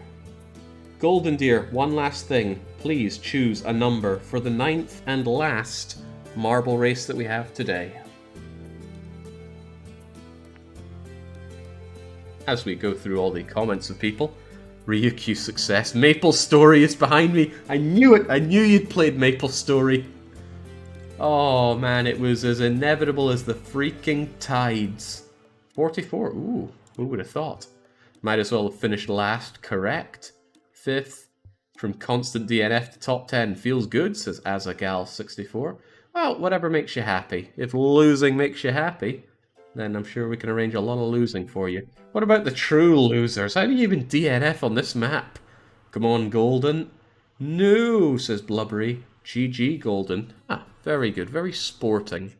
Golden Deer, one last thing. Please choose a number for the 9th and last marble race that we have today. As we go through all the comments of people, Ryukyu success. Maple Story is behind me. I knew it. I knew you'd played Maple Story. Oh man, it was as inevitable as the freaking tides. 44. Ooh, who would have thought? Might as well have finished last. Correct. 5th. From constant DNF to top 10. Feels good, says Azagal64. Well, whatever makes you happy. If losing makes you happy, then I'm sure we can arrange a lot of losing for you. What about the true losers? How do you even DNF on this map? Come on, Golden. No, says Blubbery. GG, Golden. Ah, very good. Very sporting.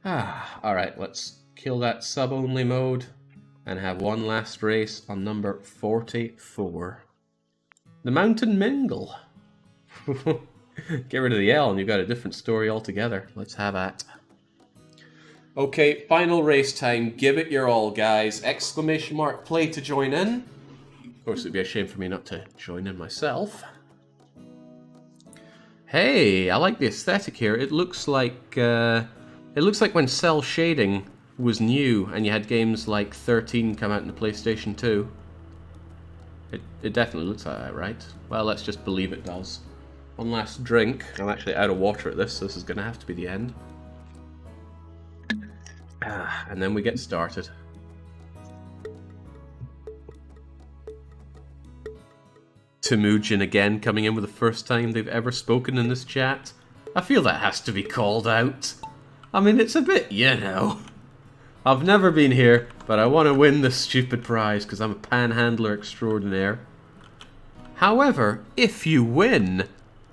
Alright, let's kill that sub-only mode and have one last race on number 44. The Mountain Mingle. Get rid of the L and you've got a different story altogether. Let's have at. Okay, final race time. Give it your all, guys. Exclamation mark play to join in. Of course, it'd be a shame for me not to join in myself. Hey, I like the aesthetic here. It looks like when cell shading was new and you had games like 13 come out in the PlayStation 2. It definitely looks like that, right? Well, let's just believe it does. One last drink. I'm actually out of water at this, so this is going to have to be the end. And then we get started. Temujin again coming in with the first time they've ever spoken in this chat. I feel that has to be called out. I mean, it's a bit, you know. I've never been here, but I want to win this stupid prize because I'm a panhandler extraordinaire. However, if you win,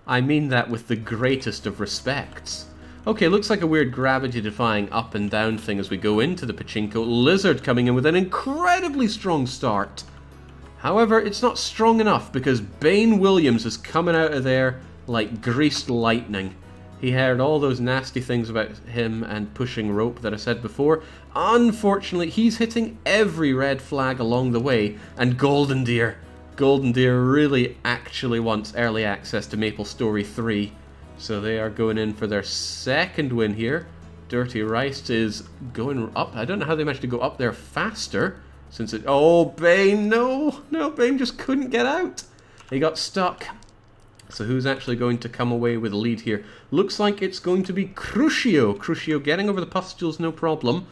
I mean that with the greatest of respects. Okay, looks like a weird gravity-defying up and down thing as we go into the pachinko. Lizard coming in with an incredibly strong start. However, it's not strong enough because Bane Williams is coming out of there like greased lightning. He heard all those nasty things about him and pushing rope that I said before. Unfortunately, he's hitting every red flag along the way, and Golden Deer really actually wants early access to Maple Story 3. So they are going in for their second win here. Dirty Rice is going up. I don't know how they managed to go up there faster. Since it... Oh, Bane, no! No, Bane just couldn't get out. He got stuck. So who's actually going to come away with the lead here? Looks like it's going to be Crucio. Crucio getting over the pustules, no problem.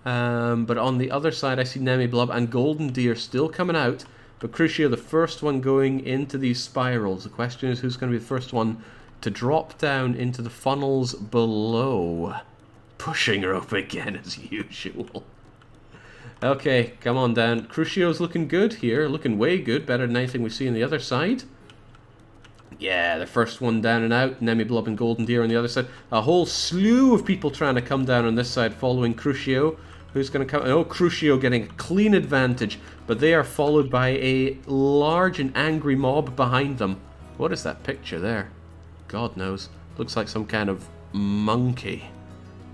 But on the other side, I see Nemiblub and Golden Deer still coming out. But Crucio, the first one going into these spirals. The question is who's going to be the first one to drop down into the funnels below. Pushing rope again as usual. Okay, come on down. Crucio's looking good here. Looking way good. Better than anything we see on the other side. Yeah, the first one down and out. Nemiblub and Golden Deer on the other side. A whole slew of people trying to come down on this side following Crucio. Who's going to come? Oh, Crucio getting a clean advantage. But they are followed by a large and angry mob behind them. What is that picture there? God knows. Looks like some kind of monkey.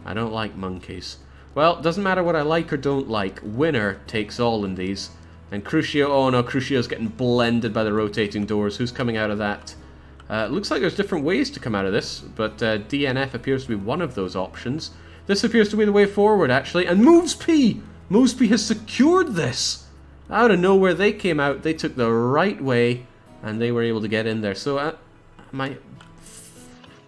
I don't like monkeys. Well, doesn't matter what I like or don't like. Winner takes all in these. And Crucio, oh no, Crucio's getting blended by the rotating doors. Who's coming out of that? Looks like there's different ways to come out of this, but DNF appears to be one of those options. This appears to be the way forward, actually. And Moves P! Moves P has secured this! Out of nowhere, they came out, they took the right way, and they were able to get in there. So my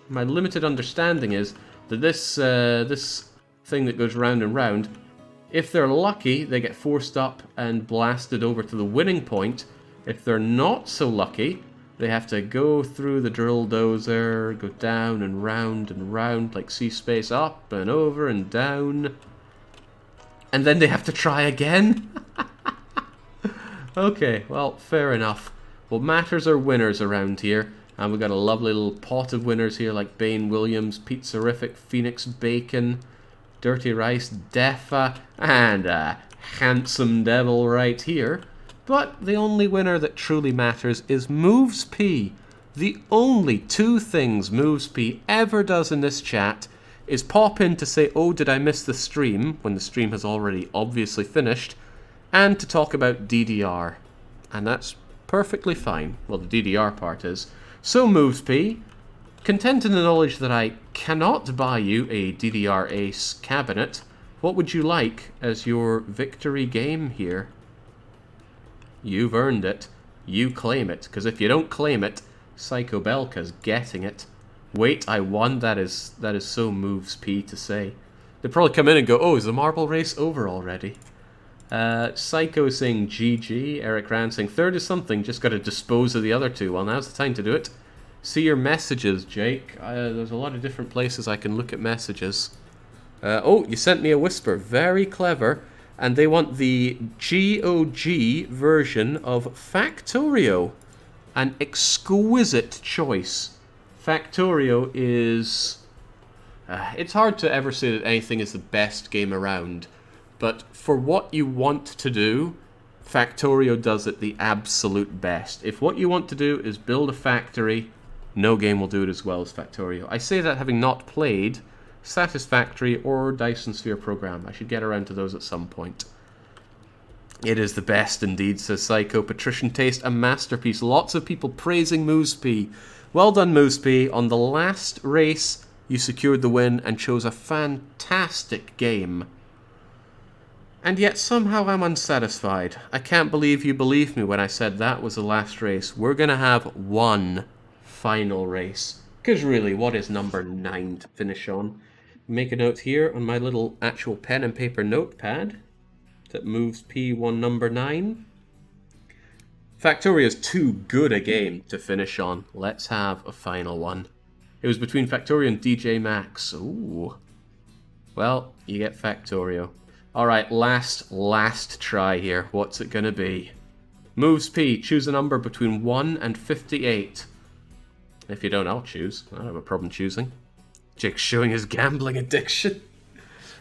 limited understanding is that this thing that goes round and round, if they're lucky, they get forced up and blasted over to the winning point. If they're not so lucky, they have to go through the drill dozer, go down and round, like C-space, up and over and down. And then they have to try again? Okay, well, fair enough. What matters are winners around here. And we've got a lovely little pot of winners here like Bane Williams, Pizzerific, Phoenix Bacon, Dirty Rice, Defa, and a handsome devil right here. But the only winner that truly matters is Moves P. The only two things Moves P ever does in this chat is pop in to say, oh, did I miss the stream, when the stream has already obviously finished, and to talk about DDR. And that's perfectly fine. Well, the DDR part is. So, Moves P, content in the knowledge that I cannot buy you a DDR Ace cabinet, what would you like as your victory game here? You've earned it. You claim it. Because if you don't claim it, Psycho Belka's getting it. Wait, I won. That is so Moves P to say. They'll probably come in and go, oh, is the marble race over already? Psycho saying GG. Eric Rand saying third is something. Just got to dispose of the other two. Well, now's the time to do it. See your messages, Jake. There's a lot of different places I can look at messages. Oh, you sent me a whisper. Very clever. And they want the GOG version of Factorio. An exquisite choice. Factorio is... it's hard to ever say that anything is the best game around. But for what you want to do, Factorio does it the absolute best. If what you want to do is build a factory, no game will do it as well as Factorio. I say that having not played Satisfactory or Dyson Sphere Program. I should get around to those at some point. It is the best indeed, says Psycho. Patrician Taste, a masterpiece. Lots of people praising Moves P. Well done, Moves P. On the last race, you secured the win and chose a fantastic game. And yet somehow I'm unsatisfied. I can't believe you believed me when I said that was the last race. We're going to have one final race. Because really, what is number 9 to finish on? Make a note here on my little actual pen and paper notepad that Moves P won number 9. Factorio is too good a game to finish on. Let's have a final one. It was between Factorio and DJ Max. Ooh. Well, you get Factorio. Alright, last try here. What's it gonna be? Moves P, choose a number between 1 and 58. If you don't, I'll choose. I don't have a problem choosing. Jake's showing his gambling addiction.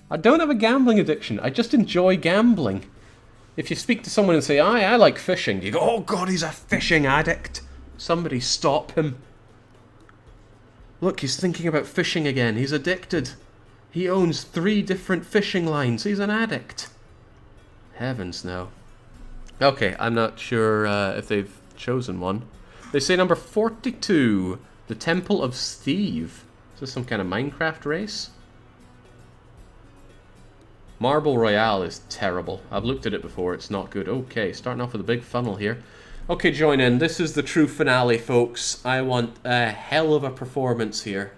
I don't have a gambling addiction. I just enjoy gambling. If you speak to someone and say, I like fishing, you go, oh god, he's a fishing addict. Somebody stop him. Look, he's thinking about fishing again. He's addicted. He owns 3 different fishing lines. He's an addict. Heavens no. Okay, I'm not sure if they've chosen one. They say number 42, the Temple of Steve. Is this some kind of Minecraft race? Marble Royale is terrible. I've looked at it before, it's not good. Okay, starting off with a big funnel here. Okay, join in. This is the true finale, folks. I want a hell of a performance here.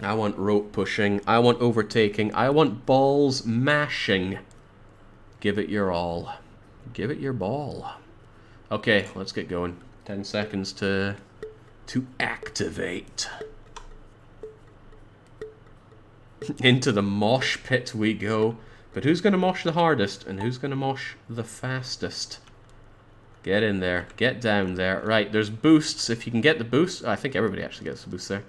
I want rope pushing. I want overtaking. I want balls mashing. Give it your all. Give it your ball. Okay, let's get going. 10 seconds to activate. Into the mosh pit we go. But who's going to mosh the hardest and who's going to mosh the fastest? Get in there. Get down there. Right, there's boosts. If you can get the boost. I think everybody actually gets the boost there.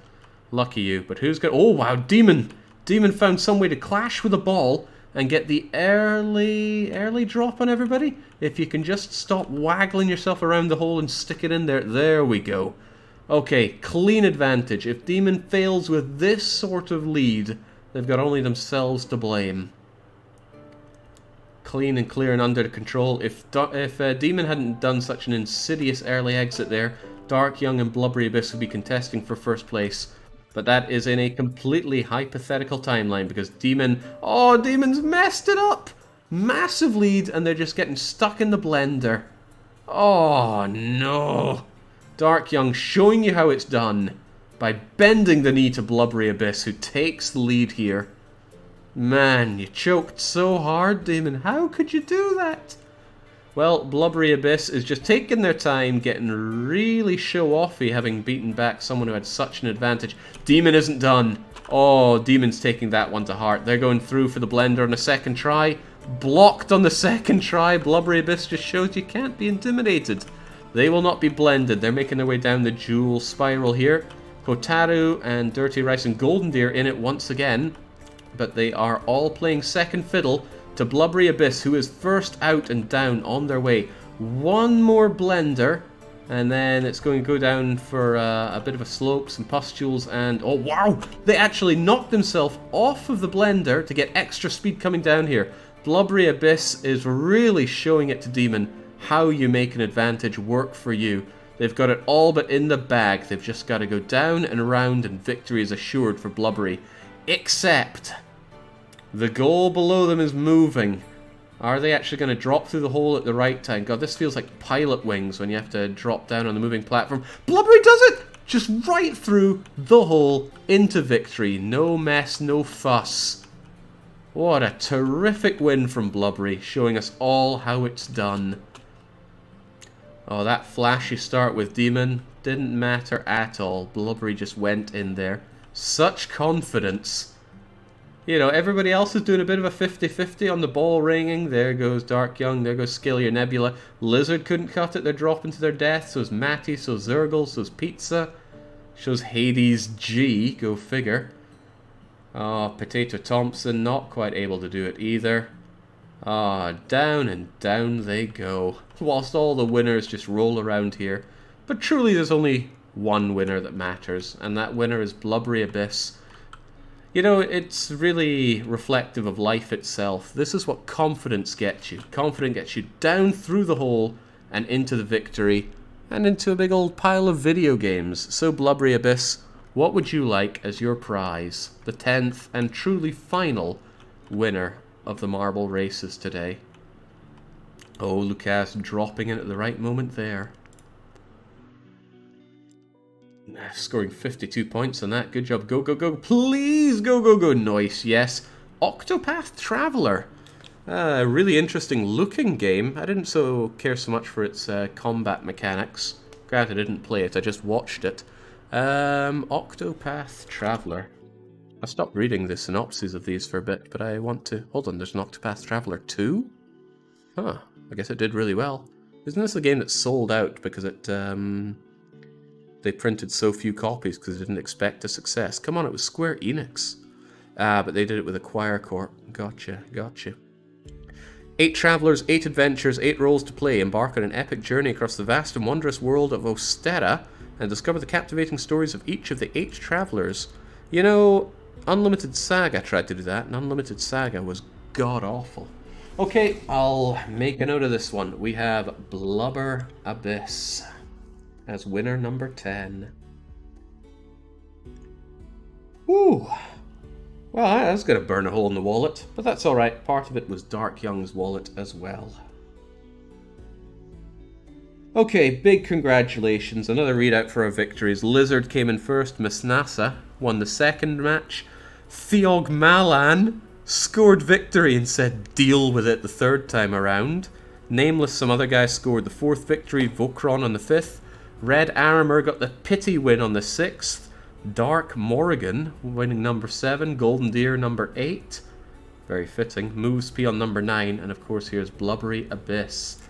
Lucky you. But who's going to... Oh, wow, Demon. Demon found some way to clash with a ball and get the early drop on everybody. If you can just stop waggling yourself around the hole and stick it in there. There we go. Okay, clean advantage. If Demon fails with this sort of lead, they've got only themselves to blame. Clean and clear and under control. If Demon hadn't done such an insidious early exit there, Dark Young and Blubbery Abyss would be contesting for first place. But that is in a completely hypothetical timeline because Demon... Oh, Demon's messed it up! Massive lead and they're just getting stuck in the blender. Oh, no. Dark Young showing you how it's done by bending the knee to Blubbery Abyss, who takes the lead here. Man, you choked so hard, Demon. How could you do that? Well, Blubbery Abyss is just taking their time, getting really show-offy, having beaten back someone who had such an advantage. Demon isn't done. Oh, Demon's taking that one to heart. They're going through for the blender on a second try. Blocked on the second try. Blubbery Abyss just shows you can't be intimidated. They will not be blended. They're making their way down the jewel spiral here. Hotaru and Dirty Rice and Golden Deer in it once again. But they are all playing second fiddle to Blubbery Abyss, who is first out and down on their way. One more blender, and then it's going to go down for a bit of a slope, some pustules, and... Oh, wow! They actually knocked themselves off of the blender to get extra speed coming down here. Blubbery Abyss is really showing it to Demon how you make an advantage work for you. They've got it all but in the bag. They've just got to go down and around, and victory is assured for Blubbery. Except... the goal below them is moving. Are they actually going to drop through the hole at the right time? God, this feels like Pilot Wings when you have to drop down on the moving platform. Blubbery does it! Just right through the hole into victory. No mess, no fuss. What a terrific win from Blubbery, showing us all how it's done. Oh, that flashy start with Demon didn't matter at all. Blubbery just went in there. Such confidence. You know, everybody else is doing a bit of a 50-50 on the ball ringing. There goes Dark Young, there goes Scalia Nebula. Lizard couldn't cut it, they're dropping to their death. So's Matty, so's Zergle, so's Pizza. Shows Hades G, go figure. Oh, Potato Thompson, not quite able to do it either. Ah, down and down they go. Whilst all the winners just roll around here. But truly there's only one winner that matters, and that winner is Blubbery Abyss. You know, it's really reflective of life itself. This is what confidence gets you. Confidence gets you down through the hole and into the victory and into a big old pile of video games. So Blubbery Abyss, what would you like as your prize? The 10th and truly final winner of the marble races today. Oh, Lucas dropping in at the right moment there. Scoring 52 points on that. Good job. Go, go, go. Please go, go, go. Nice. Yes. Octopath Traveler. A really interesting looking game. I didn't care so much for its combat mechanics. Granted, I didn't play it. I just watched it. Octopath Traveler. I stopped reading the synopses of these for a bit, but I want to... Hold on, there's an Octopath Traveler 2? Huh. I guess it did really well. Isn't this a game that sold out because it... They printed so few copies because they didn't expect a success. Come on, it was Square Enix. But they did it with Acquire Corp. Gotcha, gotcha. 8 travelers, 8 adventures, 8 roles to play. Embark on an epic journey across the vast and wondrous world of Ostera and discover the captivating stories of each of the 8 travelers. You know, Unlimited Saga tried to do that, and Unlimited Saga was god-awful. Okay, I'll make a note of this one. We have Blubber Abyss as winner number 10. Woo! Well, that's going to burn a hole in the wallet, but that's alright. Part of it was Dark Young's wallet as well. Okay, big congratulations. Another readout for our victories. Lizard came in first. Menassah won the second match. Theog Malan scored victory and said deal with it the third time around. Nameless, some other guy, scored the fourth victory. Voekron on the fifth. Red Arimer got the pity win on the sixth. Dark Morrighan winning number 7. Golden Deer number 8. Very fitting. Moves P on number 9. And of course here's Blubbery Abyss.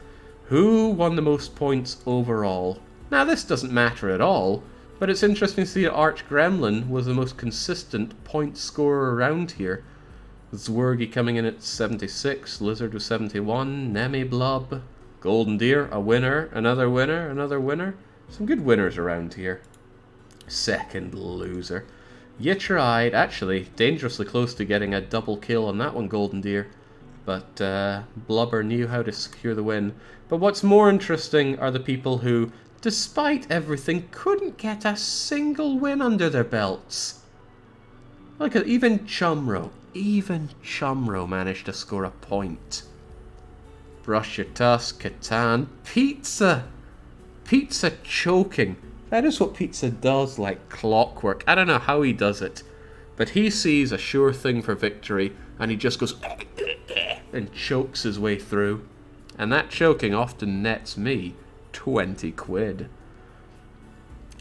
Who won the most points overall? Now this doesn't matter at all, but it's interesting to see that Arch Gremlin was the most consistent point scorer around here. Zwergy coming in at 76, Lizard was 71, Nemi Blub, Golden Deer, a winner, another winner, another winner. Some good winners around here. Second loser. You tried, actually, dangerously close to getting a double kill on that one, Golden Deer. But Blubber knew how to secure the win. But what's more interesting are the people who, despite everything, couldn't get a single win under their belts. Look at even Chumro managed to score a point. Brush Your Tusk, Catan, Pizza choking. That is what Pizza does like clockwork. I don't know how he does it, but he sees a sure thing for victory and he just goes and chokes his way through. And that choking often nets me 20 quid.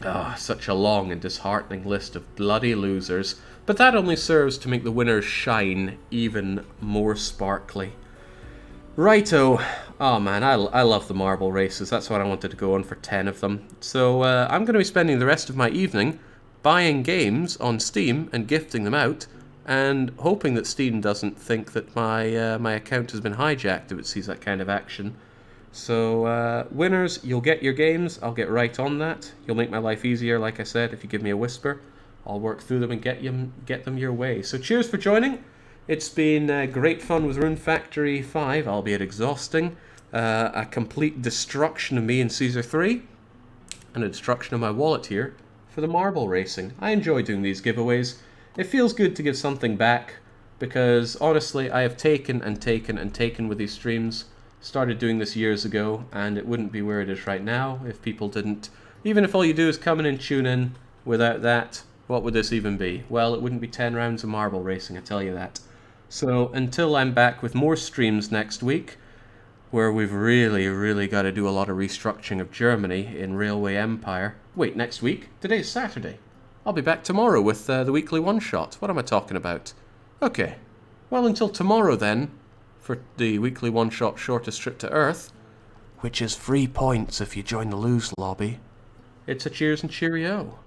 Ah, such a long and disheartening list of bloody losers, but that only serves to make the winners shine even more sparkly. Righto. Oh man, I love the marble races. That's what I wanted to go on for 10 of them. So I'm going to be spending the rest of my evening buying games on Steam and gifting them out, and hoping that Steam doesn't think that my account has been hijacked if it sees that kind of action. So, winners, you'll get your games. I'll get right on that. You'll make my life easier, like I said, if you give me a whisper. I'll work through them and get them your way. So cheers for joining. It's been great fun with Rune Factory 5, albeit exhausting. A complete destruction of me in Caesar 3, and a destruction of my wallet here for the marble racing. I enjoy doing these giveaways. It feels good to give something back, because honestly, I have taken and taken and taken with these streams. Started doing this years ago, and it wouldn't be where it is right now if people didn't. Even if all you do is come in and tune in, without that, what would this even be? Well, it wouldn't be 10 rounds of marble racing, I tell you that. So until I'm back with more streams next week, where we've really got to do a lot of restructuring of Germany in Railway Empire. Wait, next week? Today's Saturday. I'll be back tomorrow with the weekly one-shot. What am I talking about? Okay. Well, until tomorrow then, for the weekly one-shot Shortest Trip to Earth, which is free points if you join the Lose Lobby, it's a cheers and cheerio.